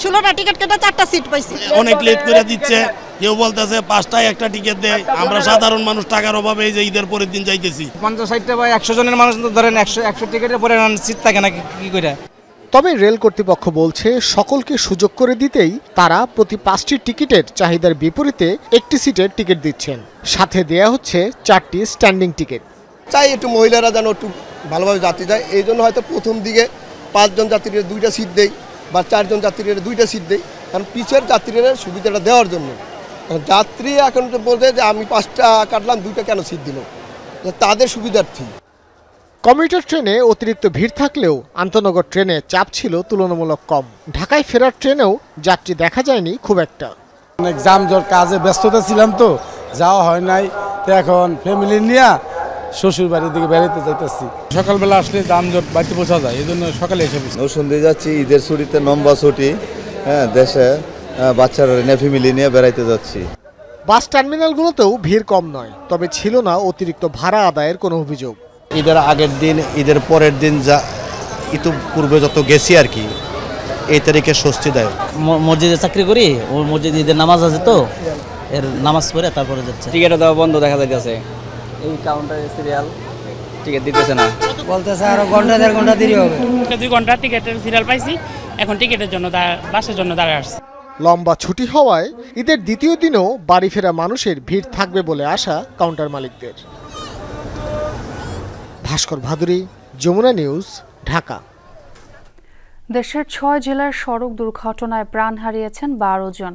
16টা টিকিট কেটে 4টা সিট পাইছি। অনেক লেট করে দিচ্ছে, কেউ বলতেছে 5টায় একটা টিকিট দেয়। আমরা সাধারণ মানুষ টাকার অভাবে এই যে ঈদের পরের দিন যাইতেছি। 50-60টা বা 100 জনের মানুষ তো ধরেন 100 টিকিটের পরে সিট থাকে না, কি করে? তবে রেল কর্তৃপক্ষ বলছে সকলকে সুযোগ করে দিতেই তারা প্রতি 5টি টিকিটের চাহিদার বিপরীতে একটি সিটের টিকিট দিচ্ছেন। সাথে দেয়া হচ্ছে 4টি স্ট্যান্ডিং টিকিট। চাই একটু মহিলারা যেন একটু ভালোভাবে যাত্রী যায়, এই জন্য হয়তো প্রথম দিকে 5 জন যাত্রীদের 2টা সিট দেই বা 4 জন যাত্রীদের 2টা সিট দেই, কারণ পিছের যাত্রীদের সুবিধাটা দেওয়ার জন্য। যাত্রী এখন বলছে যে আমি 5টা কাটলাম, 2টা কেন সিট দিল, তাদের সুবিধার্থী। কমিউটার ট্রেনে অতিরিক্ত ভিড় থাকলেও আন্তনগর ট্রেনে চাপ ছিল তুলনামূলক কম। ঢাকায় ফেরার ট্রেনেও যাত্রী দেখা যায়নি খুব একটা। অনেক জামজট, কাজে ব্যস্ততা ছিলাম তো যাওয়া হয় নাই। তো এখন ফ্যামিলি নিয়ে শ্বশুর বাড়ির দিকে বেড়াতে যাইতেছি। সকালবেলা আসলে যানজট বাড়িতে পৌঁছা যায়, এই জন্য সকালে এসে নৌসন্দি যাচ্ছি। ঈদের ছুটিতে লম্বা ছুটি, দেশে বাচ্চারা নিয়ে ফ্যামিলি নিয়ে বেড়াইতে যাচ্ছি। বাস টার্মিনালগুলোতেও ভিড় কম নয়, তবে ছিল না অতিরিক্ত ভাড়া আদায়ের কোনো অভিযোগ। ঈদের আগের দিন, ঈদের পরের দিন যা ইতিপূর্বে যত গেছি আর কি, এই তারিখে স্বস্তিদায়ক। মসজিদে চাকরি করি, ওর মসজিদে ঈদের নামাজ আছে তো, এর নামাজ পড়ে তারপরে যাচ্ছে। টিকিটও দেওয়া বন্ধ দেখা যাইতেছে, এই কাউন্টারে সিরিয়াল টিকিট দিতেছে না, বলতেছে আরো ঘন্টা 1.5 ঘন্টা দেরি হবে। 2 ঘন্টা টিকিটের সিরিয়াল পাইছি, এখন টিকিটের জন্য বাসের জন্য দাঁড়ায় আসছে। লম্বা ছুটি হওয়ায় ঈদের দ্বিতীয় দিনও বাড়ি ফেরা মানুষের ভিড় থাকবে বলে আশা কাউন্টার মালিকদের। ভাস্কর ভাদুরী, যমুনা নিউজ, ঢাকা। দেশের 6 জেলার সড়ক দুর্ঘটনায় প্রাণ হারিয়েছেন 12 জন।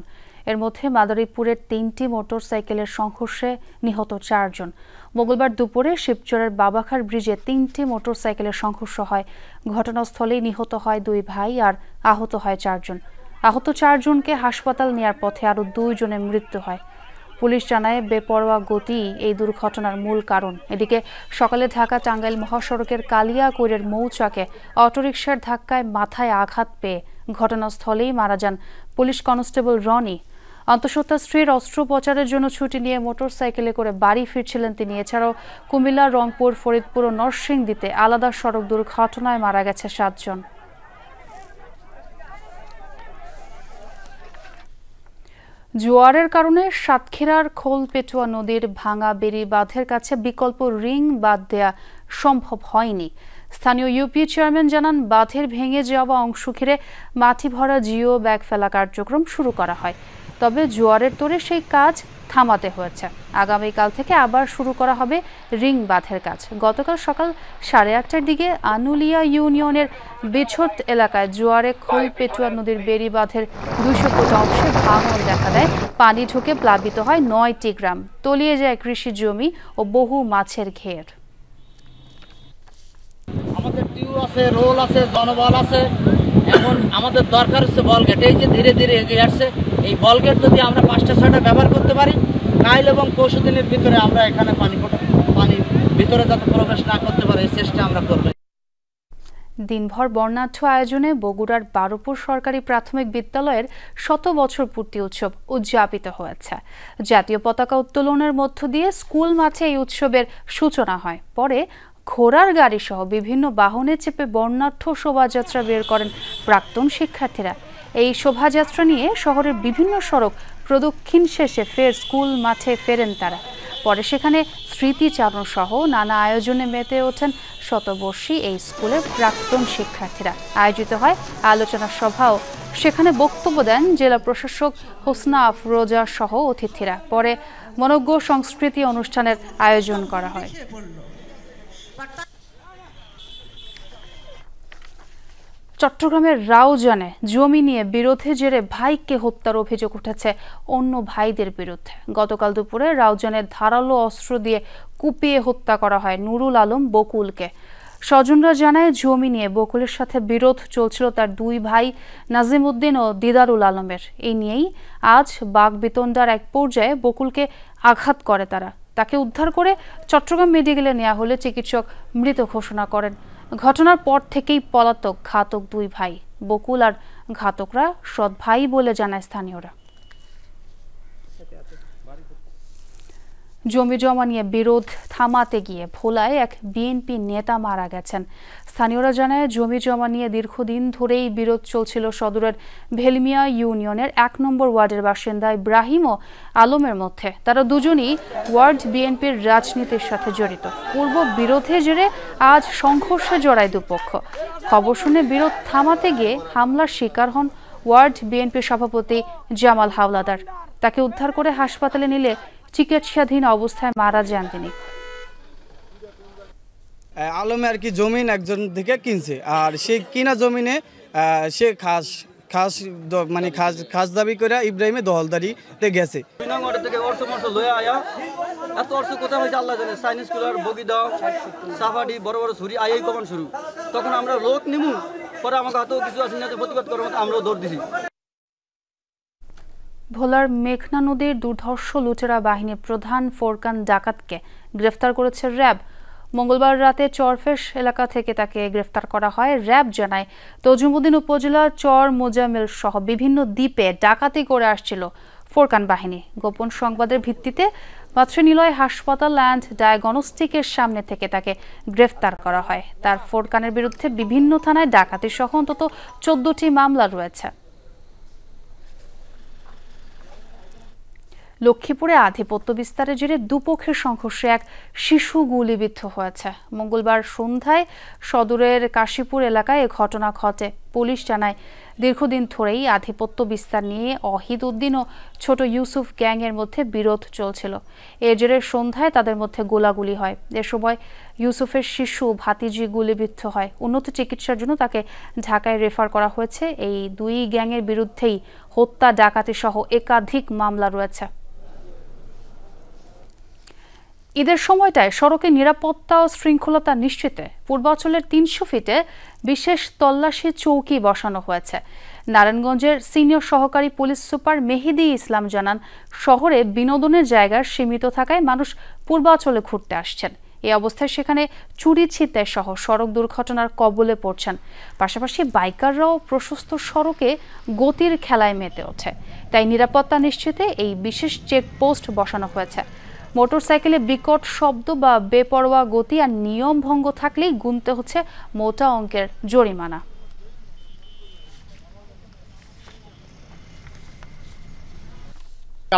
এর মধ্যে মাদারীপুরের 3টি মোটরসাইকেলের সংঘর্ষে নিহত 4 জন। মঙ্গলবার দুপুরে শিবচরের বাবাখার ব্রিজে 3টি মোটরসাইকেলের সংঘর্ষ হয়। ঘটনাস্থলেই নিহত হয় 2 ভাই আর আহত হয় 4 জন। আহত 4 জনকে হাসপাতাল নেয়ার পথে আরও 2 জনের মৃত্যু হয়। পুলিশ জানায় বেপরোয়া গতি এই দুর্ঘটনার মূল কারণ। এদিকে সকালে ঢাকা টাঙ্গাইল মহাসড়কের কালিয়াকৈরের মৌচাকে অটোরিকশার ধাক্কায় মাথায় আঘাত পেয়ে ঘটনাস্থলেই মারা যান পুলিশ কনস্টেবল রনি। অন্তঃসত্ত্বা স্ত্রীর অস্ত্রোপচারের জন্য ছুটি নিয়ে মোটরসাইকেলে করে বাড়ি ফিরছিলেন তিনি। এছাড়াও কুমিল্লা, রংপুর, ফরিদপুর ও নরসিংদীতে আলাদা সড়ক দুর্ঘটনায় মারা গেছে 7 জন। জোয়ারের কারণে সাতক্ষীরার খোলপেটুয়া নদীর ভাঙা বেড়ি বাঁধের কাছে বিকল্প রিং বাঁধ দেয়া সম্ভব হয়নি। স্থানীয় ইউপি চেয়ারম্যান জানান, বাঁধের ভেঙে যাওয়া অংশ ঘিরে মাটি ভরা জিও ব্যাগ ফেলা কার্যক্রম শুরু করা হয়। তবে জোয়ারের তোড়ে সেই কাজ থামাতে হয়েছে। আগামীকাল থেকে আবার শুরু করা হবে রিং বাঁধের কাজ। গতকাল সকাল 8:30টার দিকে আনুলিয়া ইউনিয়নের বিছট এলাকায় জোয়ারে খোলপেটুয়া নদীর বেড়ি বাঁধের 200 ফুট অংশে ভাঙন দেখা দেয়। পানি ঢুকে প্লাবিত হয় 9টি গ্রাম, তলিয়ে যায় কৃষি জমি ও বহু মাছের ঘের। আমাদের টিউ আছে, রোল আছে, জনবল আছে। এখন আমাদের দরকার হচ্ছে বল গেট। এই যে ধীরে ধীরে এগিয়ে আসছে, এই বল গেট যদি আমরা 5টা-6টা ব্যবহার করতে পারি, কাল এবং পরশু দিনের ভিতরে আমরা এখানে পানি ভিতরে যাতে প্রবেশ না করতে পারে, এই চেষ্টা আমরা করব। দিনভর বর্ণাঢ্য আয়োজনে বগুড়ার বারোপুর সরকারি প্রাথমিক বিদ্যালয়ের 100 বছর পূর্তি উৎসব উদযাপিত হয়েছে। জাতীয় পতাকা উত্তোলনের মধ্য দিয়ে স্কুল মাঠে এই উৎসবের সূচনা হয়। পরে ঘোড়ার গাড়ি সহ বিভিন্ন বাহনে চেপে বর্ণাঢ্য শোভাযাত্রা বের করেন প্রাক্তন শিক্ষার্থীরা। এই শোভাযাত্রা নিয়ে শহরের বিভিন্ন সড়ক প্রদক্ষিণ শেষে ফের স্কুল মাঠে ফেরেন তারা। পরে সেখানে স্মৃতিচারণ সহ নানা আয়োজনে মেতে ওঠেন শতবর্ষী এই স্কুলের প্রাক্তন শিক্ষার্থীরা। আয়োজিত হয় আলোচনা সভাও। সেখানে বক্তব্য দেন জেলা প্রশাসক হোসনা আফরোজা সহ অতিথিরা। পরে মনোজ্ঞ সংস্কৃতি অনুষ্ঠানের আয়োজন করা হয়। চট্টগ্রামের রাউজানে জমি নিয়ে বিরোধের জেরে ভাইকে হত্যার অভিযোগ উঠেছে অন্য ভাইদের বিরুদ্ধে। গতকাল দুপুরে রাউজানের ধারালো অস্ত্র দিয়ে কুপিয়ে হত্যা করা হয় নুরুল আলম বকুলকে। স্বজনরা জানায় জমি নিয়ে বকুলের সাথে বিরোধ চলছিল তার দুই ভাই নাজিম উদ্দিন ও দিদারুল আলমের। এই নিয়েই আজ বাগবিতণ্ডার এক পর্যায়ে বকুলকে আঘাত করে তারা। তাকে উদ্ধার করে চট্টগ্রাম মেডিকেলে নেওয়া হলে চিকিৎসক মৃত ঘোষণা করেন। ঘটনার পর থেকেই পলাতক ঘাতক দুই ভাই। বকুল আর ঘাতকরা সৎ ভাই বলে জানায় স্থানীয়রা। জমি জমা নিয়ে বিরোধ থামাতে গিয়ে ভোলায় এক বিএনপি নেতা মারা গেছেন। স্থানীয়রা জানায় জমি জমা নিয়ে দীর্ঘদিন ধরেই বিরোধ চলছিল সদরের ভেলমিয়া ইউনিয়নের ১ নম্বর ওয়ার্ডের বাসিন্দা ইব্রাহিম ও আলমের মধ্যে। তারা দুজনই ওয়ার্ড বিএনপির রাজনীতির সাথে জড়িত। পূর্ব বিরোধে জেরে আজ সংঘর্ষে জড়ায় দুপক্ষ। খবর শুনে বিরোধ থামাতে গিয়ে হামলার শিকার হন ওয়ার্ড বিএনপির সভাপতি জামাল হাওলাদার। তাকে উদ্ধার করে হাসপাতালে নিলে চিকিৎসাধীন অবস্থায় মারা যান তিনি। আলমে আর কি জমিন একজন থেকে কিনছে, আর সেই কিনা জমিনে সে খাস দাবি করে ইব্রাহিমে দখলদারিতে গেছে। এত অর্থ কোথায় হয়েছে আল্লাহ জানে। চাইনিজ কুলার বগিদাও সাফাডি বড় বড় ছুরি আই কমান শুরু। তখন আমরা লোক নিমু, পরে আমাকে হাতেও কিছু আছে না, প্রতিবাদ করার মতো আমরাও দৌড় দিছি। ভোলার মেঘনা নদীর দুর্ধর্ষ লুটেরা বাহিনীর প্রধান ফোরকান ডাকাতকে গ্রেফতার করেছে র্যাব। মঙ্গলবার রাতে চরফেশ এলাকা থেকে তাকে গ্রেফতার করা হয়। র্যাব জানায় তজুমুদ্দিন উপজেলার চর মোজামেল সহ বিভিন্ন দ্বীপে ডাকাতি করে আসছিল ফোরকান বাহিনী। গোপন সংবাদের ভিত্তিতে মাতৃনিলয় হাসপাতাল অ্যান্ড ডায়াগনস্টিকের সামনে থেকে তাকে গ্রেফতার করা হয়। তার ফোরকানের বিরুদ্ধে বিভিন্ন থানায় ডাকাতি সহ অন্তত 14টি মামলা রয়েছে। লক্ষ্মীপুরে আধিপত্য বিস্তারের জেরে দুপক্ষের সংঘর্ষে এক শিশু গুলিবিদ্ধ হয়েছে। মঙ্গলবার সন্ধ্যায় সদরের কাশীপুর এলাকায় এ ঘটনা ঘটে। পুলিশ জানায় দীর্ঘদিন ধরেই আধিপত্য বিস্তার নিয়ে অহিদ উদ্দিন ও ছোট ইউসুফ গ্যাংয়ের মধ্যে বিরোধ চলছিল। এর জেরে সন্ধ্যায় তাদের মধ্যে গোলাগুলি হয়। এ সময় ইউসুফের শিশু ভাতিজি গুলিবিদ্ধ হয়। উন্নত চিকিৎসার জন্য তাকে ঢাকায় রেফার করা হয়েছে। এই দুই গ্যাংয়ের বিরুদ্ধেই হত্যা, ডাকাতি সহ একাধিক মামলা রয়েছে। ঈদের সময়টায় সড়কে নিরাপত্তা ও শৃঙ্খলতা নিশ্চিতে পূর্বাঞ্চলের ৩০০ ফিটে বিশেষ তল্লাশি চৌকি বসানো হয়েছে। নারায়ণগঞ্জের সিনিয়র সহকারী পুলিশ সুপার মেহেদি ইসলাম জানান, শহরে বিনোদনের জায়গা সীমিত থাকায় মানুষ পূর্বাঞ্চলে ঘুরতে আসছেন। এই অবস্থায় সেখানে চুরি ছিনতাই সহ সড়ক দুর্ঘটনার কবলে পড়ছেন। পাশাপাশি বাইকাররাও প্রশস্ত সড়কে গতির খেলায় মেতে ওঠে। তাই নিরাপত্তা নিশ্চিতে এই বিশেষ চেকপোস্ট বসানো হয়েছে। মোটরসাইকেলে বিকট শব্দ বা বেপরোয়া গতি আর নিয়ম ভঙ্গ থাকলেই গুনতে হচ্ছে মোটা অঙ্কের জরিমানা।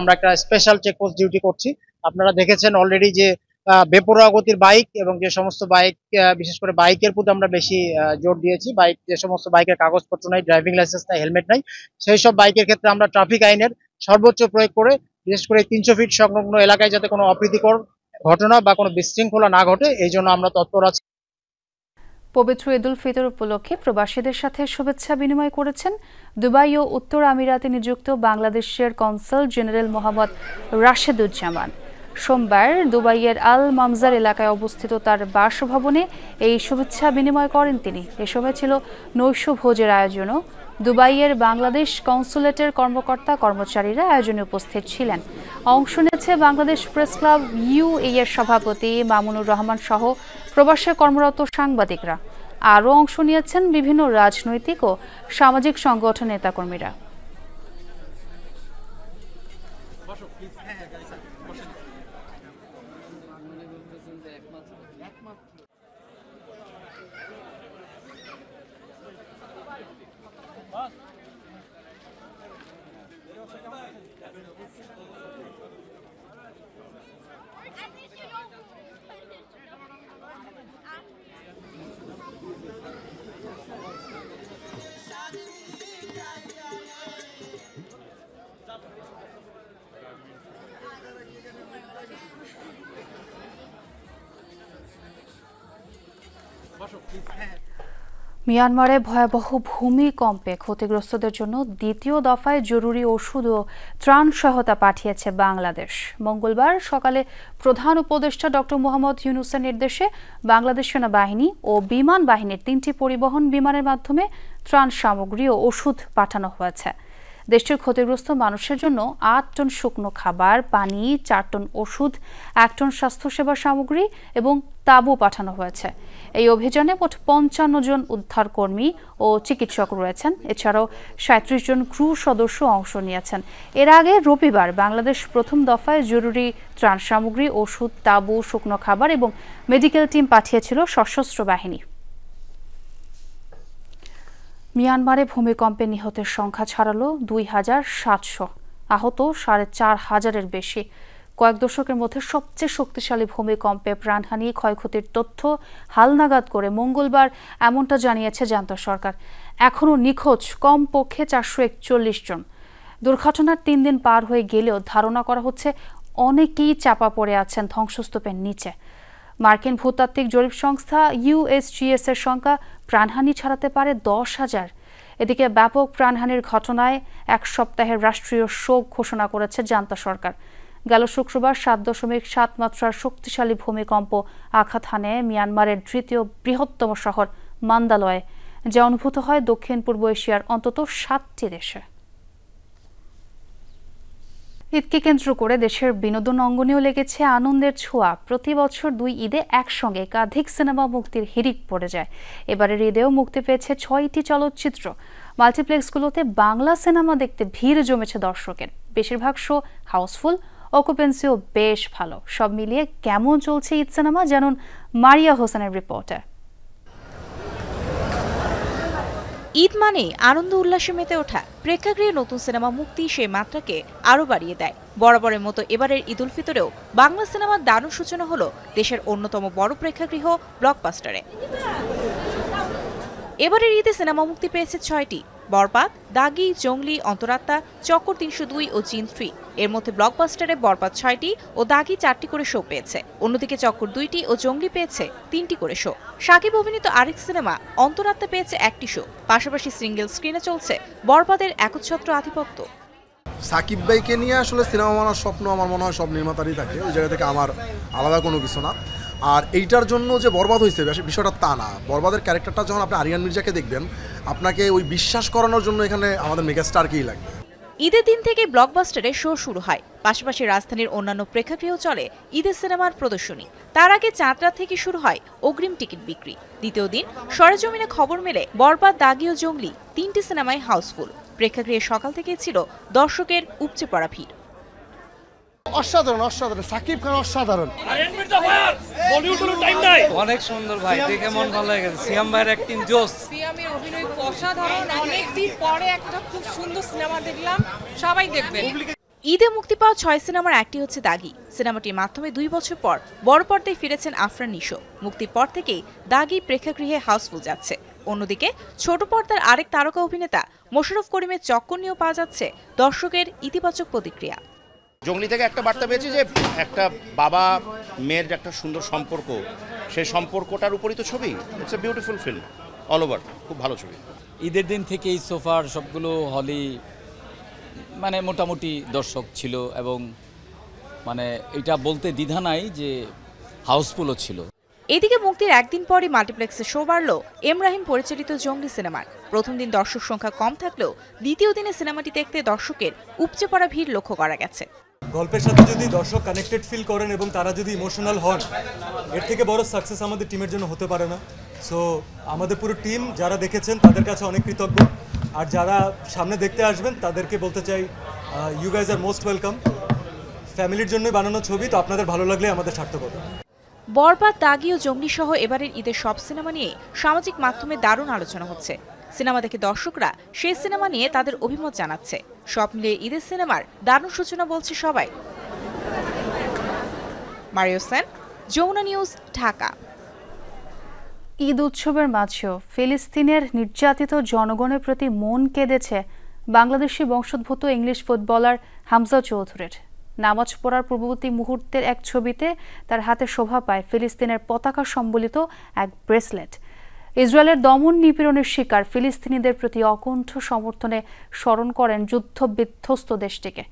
আমরা একটা স্পেশাল চেকপোস্ট ডিউটি করছি। আপনারা দেখেছেন অলরেডি যে বেপরোয়া গতির বাইক এবং যে সমস্ত বাইক, বিশেষ করে বাইকের প্রতি আমরা বেশি জোর দিয়েছি। বাইক, যে সমস্ত বাইকের কাগজপত্র নাই, ড্রাইভিং লাইসেন্স নাই, হেলমেট নাই, সেই সব বাইকের ক্ষেত্রে আমরা ট্রাফিক আইনের সর্বোচ্চ প্রয়োগ করে, বিশেষ করে ৩০০ ফিট সংলগ্ন এলাকায় যাতে কোনো অপ্রীতিকর ঘটনা বা কোনো বিশৃঙ্খলা না ঘটে, এই জন্য আমরা তৎপর আছি। পবিত্র ঈদ উল ফিতর উপলক্ষে প্রবাসীদের সাথে শুভেচ্ছা বিনিময় করেছেন দুবাই ও উত্তর আমিরাতে নিযুক্ত বাংলাদেশের কনসাল জেনারেল মোহাম্মদ রাশেদুজ্জামান। সোমবার দুবাইয়ের আল মামজার এলাকায় অবস্থিত তার বাসভবনে এই শুভেচ্ছা বিনিময় করেন তিনি। এ সময় ছিল নৈশ ভোজের আয়োজনও। দুবাইয়ের বাংলাদেশ কনসুলেটের কর্মকর্তা কর্মচারীরা আয়োজনে উপস্থিত ছিলেন। অংশ নিয়েছে বাংলাদেশ প্রেস ক্লাব UAE এর সভাপতি মামুনুর রহমান সহ প্রবাসে কর্মরত সাংবাদিকরা। আরও অংশ নিয়েছেন বিভিন্ন রাজনৈতিক ও সামাজিক সংগঠন নেতাকর্মীরা। মিয়ানমারে ভয়াবহ ভূমিকম্পে ক্ষতিগ্রস্তদের জন্য দ্বিতীয় দফায় জরুরি ওষুধ ও ত্রাণ সহায়তা পাঠিয়েছে বাংলাদেশ। মঙ্গলবার সকালে প্রধান উপদেষ্টা ডক্টর মোহাম্মদ ইউনূসের নির্দেশে বাংলাদেশ সেনাবাহিনী ও বিমান বাহিনীর 3টি পরিবহন বিমানের মাধ্যমে ত্রাণ সামগ্রী ও ওষুধ পাঠানো হয়েছে। দেশটির ক্ষতিগ্রস্ত মানুষের জন্য 8 টন শুকনো খাবার, পানি, 4 টন ওষুধ, 1 টন স্বাস্থ্যসেবা সামগ্রী এবং তাঁবু পাঠানো হয়েছে। এই অভিযানে মোট 55 জন উদ্ধারকর্মী ও চিকিৎসক রয়েছেন। এছাড়াও 37 জন ক্রু সদস্য অংশ নিয়েছেন। এর আগে রবিবার বাংলাদেশ প্রথম দফায় জরুরি ত্রাণ সামগ্রী, ওষুধ, তাঁবু, শুকনো খাবার এবং মেডিকেল টিম পাঠিয়েছিল সশস্ত্র বাহিনী। মিয়ানমারে ভূমিকম্পে নিহতের সংখ্যা ছাড়ালো 2700, আহত 4500-এর বেশি। কয়েক দশকের মধ্যে সবচেয়ে শক্তিশালী ভূমিকম্পে প্রাণহানি, ক্ষয়ক্ষতির তথ্য হালনাগাদ করে মঙ্গলবার এমনটা জানিয়েছে জান্তা সরকার। এখনও নিখোঁজ কমপক্ষে 441 জন। দুর্ঘটনার 3 দিন পার হয়ে গেলেও ধারণা করা হচ্ছে অনেকেই চাপা পড়ে আছেন ধ্বংসস্তূপের নিচে। মার্কিন ভূতাত্ত্বিক জরিপ সংস্থা USGS এর সংখ্যা প্রাণহানি ছাড়াতে পারে 10,000। এদিকে ব্যাপক প্রাণহানির ঘটনায় 1 সপ্তাহের রাষ্ট্রীয় শোক ঘোষণা করেছে জান্তা সরকার। গেল শুক্রবার 7.7 মাত্রার শক্তিশালী ভূমিকম্প আঘাত হানে মিয়ানমারের 3য় বৃহত্তম শহর মান্দালয়ে, যা অনুভূত হয় দক্ষিণ পূর্ব এশিয়ার অন্তত 7টি দেশে। ঈদকে কেন্দ্র করে দেশের বিনোদন অঙ্গনেও লেগেছে আনন্দের ছোঁয়া। প্রতি বছর 2 ঈদে একসঙ্গে একাধিক সিনেমা মুক্তির হিড়িক পড়ে যায়। এবারের ঈদেও মুক্তি পেয়েছে 6টি চলচ্চিত্র। মাল্টিপ্লেক্সগুলোতে বাংলা সিনেমা দেখতে ভিড় জমেছে দর্শকের। বেশিরভাগ শো হাউসফুল, অকুপেন্সিও বেশ ভালো। সব মিলিয়ে কেমন চলছে ঈদ সিনেমা জানুন মারিয়া হোসেনের রিপোর্টে। ঈদ মানে আনন্দ উল্লাসে মেতে ওঠা। প্রেক্ষাগৃহে নতুন সিনেমা মুক্তি সেই মাত্রাকে আরও বাড়িয়ে দেয়। বরাবরের মতো এবারের ঈদ উল ফিতরেও বাংলা সিনেমার দারুণ সূচনা হলো দেশের অন্যতম বড় প্রেক্ষাগৃহ ব্লকবাস্টারে। এবারের ঈদে সিনেমা মুক্তি পেয়েছে 6টি: বরবাদ, দাগি, জঙ্গলি, অন্তরাত্মা, চক্কর 302 ও জিন 3। এর মধ্যে ব্লকবাস্টারে বরবাদ 6টি ও দাগি 4টি করে শো পেয়েছে। অন্যদিকে চক্কর 2টি ও জঙ্গলি পেয়েছে 3টি করে শো। সাকিব অভিনীত আরেক সিনেমা অন্তরাত্মা পেয়েছে 1টি শো। পাশাপাশি সিঙ্গেল স্ক্রিনে চলছে বরবাদের একচ্ছত্র আধিপত্য। সাকিব ভাইকে নিয়ে আসলে সিনেমা বানানোর স্বপ্ন আমার মনে হয় সব নির্মাতারই থাকে। ওই জায়গা থেকে আমার আলাদা কোনো কিছু না। আর এইটার জন্য যে বরবাদ হয়েছে বিষয়টা তা না। বরবাদের ক্যারেক্টারটা যখন আপনি আরিয়ান মির্জাকে দেখবেন, আপনাকে ওই বিশ্বাস করানোর জন্য এখানে আমাদের মেগাস্টারকেই লাগবে। ঈদের দিন থেকে ব্লকবাস্টারে শো শুরু হয়। পাশাপাশি রাজধানীর অন্যান্য প্রেক্ষাগৃহেও চলে ঈদের সিনেমার প্রদর্শনী। তার আগে চাঁদ রাত থেকে শুরু হয় অগ্রিম টিকিট বিক্রি। দ্বিতীয় দিন সরেজমিনে খবর মেলে বরবাদ, দাগি ও জঙ্গলি 3টি সিনেমায় হাউসফুল। প্রেক্ষাগৃহে সকাল থেকেই ছিল দর্শকের উপচে পড়া ভিড়। অসাধারণ অসাধারণ, সাকিব খান অসাধারণ। অনেক সুন্দর ভাই, দেখে মন ভালো হয়ে গেছে। সিয়াম ভাইয়ের অ্যাক্টিং জোস, সিয়ামের অভিনয় অসাধারণ। অনেকদিন পরে একটা খুব সুন্দর সিনেমা দেখলাম, সবাই দেখবেন। ঈদে মুক্তি পাওয়া 6 সিনেমার একটি হচ্ছে দাগি। সিনেমাটির মাধ্যমে 2 বছর পর বড় পর্দায় ফিরেছেন আফরান নিশো। মুক্তির পর থেকেই দাগি প্রেক্ষাগৃহে হাউসফুল যাচ্ছে। অন্যদিকে ছোট পর্দার আরেক তারকা অভিনেতা মোশাররফ করিমের চক্কর নিয়েও পাওয়া যাচ্ছে দর্শকের ইতিবাচক প্রতিক্রিয়া। জঙ্গলি থেকে একটা বার্তা পেয়েছি যে একটা বাবা মেয়ের একটা সুন্দর সম্পর্ক, সেই সম্পর্কটার উপরই তো ছবি। It's a beautiful film all over, খুব ভালো ছবি। ঈদের দিন থেকেই সোফার সবগুলো হলি মানে মোটামুটি দর্শক ছিল এবং মানে এটা বলতে দ্বিধা নাই যে হাউসফুলও ছিল। এদিকে মুক্তির একদিন পরই মাল্টিপ্লেক্সে শো বাড়ল এমরাহিম পরিচালিত জঙ্গলি সিনেমার। প্রথম দিন দর্শক সংখ্যা কম থাকলেও দ্বিতীয় দিনে সিনেমাটি দেখতে দর্শকের উপচে পড়া ভিড় লক্ষ্য করা গেছে। গল্পের সাথে যদি দর্শক কানেক্টেড ফিল করেন এবং তারা যদি ইমোশনাল হন, এর থেকে বড় সাকসেস আমাদের টিমের জন্য হতে পারে না। সো আমাদের পুরো টিম যারা দেখেছেন তাদের কাছে অনেক কৃতজ্ঞ। আর যারা সামনে দেখতে আসবেন তাদেরকে বলতে চাই, you guys are most welcome. ফ্যামিলির জন্যই বানানো ছবি, তো আপনাদের ভালো লাগলে আমাদের সার্থকতা। বরবাদ, দাগি ও জঙ্গলি সহ এবারের ঈদের সব সিনেমা নিয়ে সামাজিক মাধ্যমে দারুণ আলোচনা হচ্ছে। সিনেমা দেখে দর্শকরা সেই সিনেমা নিয়ে তাদের অভিমত জানাচ্ছে। সব মিলিয়ে ঈদের সিনেমার দারুণ সূচনা বলছে সবাই। মারিয়া হোসেন, যমুনা নিউজ, ঢাকা। ঈদ উৎসবের মাঝেও ফিলিস্তিনের নির্যাতিত জনগণের প্রতি মন কেঁদেছে বাংলাদেশি বংশোদ্ভূত ইংলিশ ফুটবলার হামজা চৌধুরীর। নামাজ পড়ার পূর্ববর্তী মুহূর্তের এক ছবিতে তার হাতে শোভা পায় ফিলিস্তিনের পতাকা সম্বলিত এক ব্রেসলেট। ইসরায়েলের দমন নিপীড়নের শিকার ফিলিস্তিনিদের প্রতি অকুণ্ঠ সমর্থনে স্মরণ করেন যুদ্ধ বিধ্বস্ত দেশটিকে।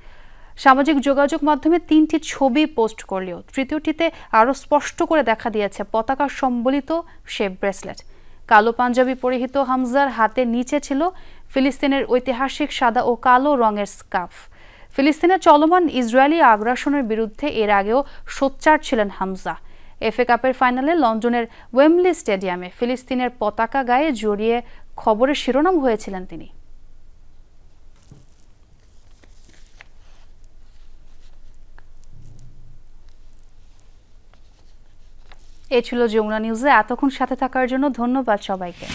সামাজিক যোগাযোগ মাধ্যমে 3টি ছবি পোস্ট করলেও তৃতীয়টিতে আরও স্পষ্ট করে দেখা দিয়েছে পতাকা সম্বলিত সে ব্রেসলেট। কালো পাঞ্জাবি পরিহিত হামজার হাতে নিচে ছিল ফিলিস্তিনের ঐতিহাসিক সাদা ও কালো রঙের স্কার্ফ। ফিলিস্তিনের চলমান ইসরায়েলি আগ্রাসনের বিরুদ্ধে এর আগেও সোচ্চার ছিলেন হামজা। এফএ কাপের ফাইনালে লন্ডনের ওয়েমব্লি স্টেডিয়ামে ফিলিস্তিনের পতাকা গায়ে জড়িয়ে খবরের শিরোনাম হয়েছিলেন তিনি। এ ছিল যমুনা নিউজে এতক্ষণ সাথে থাকার জন্য ধন্যবাদ সবাইকে।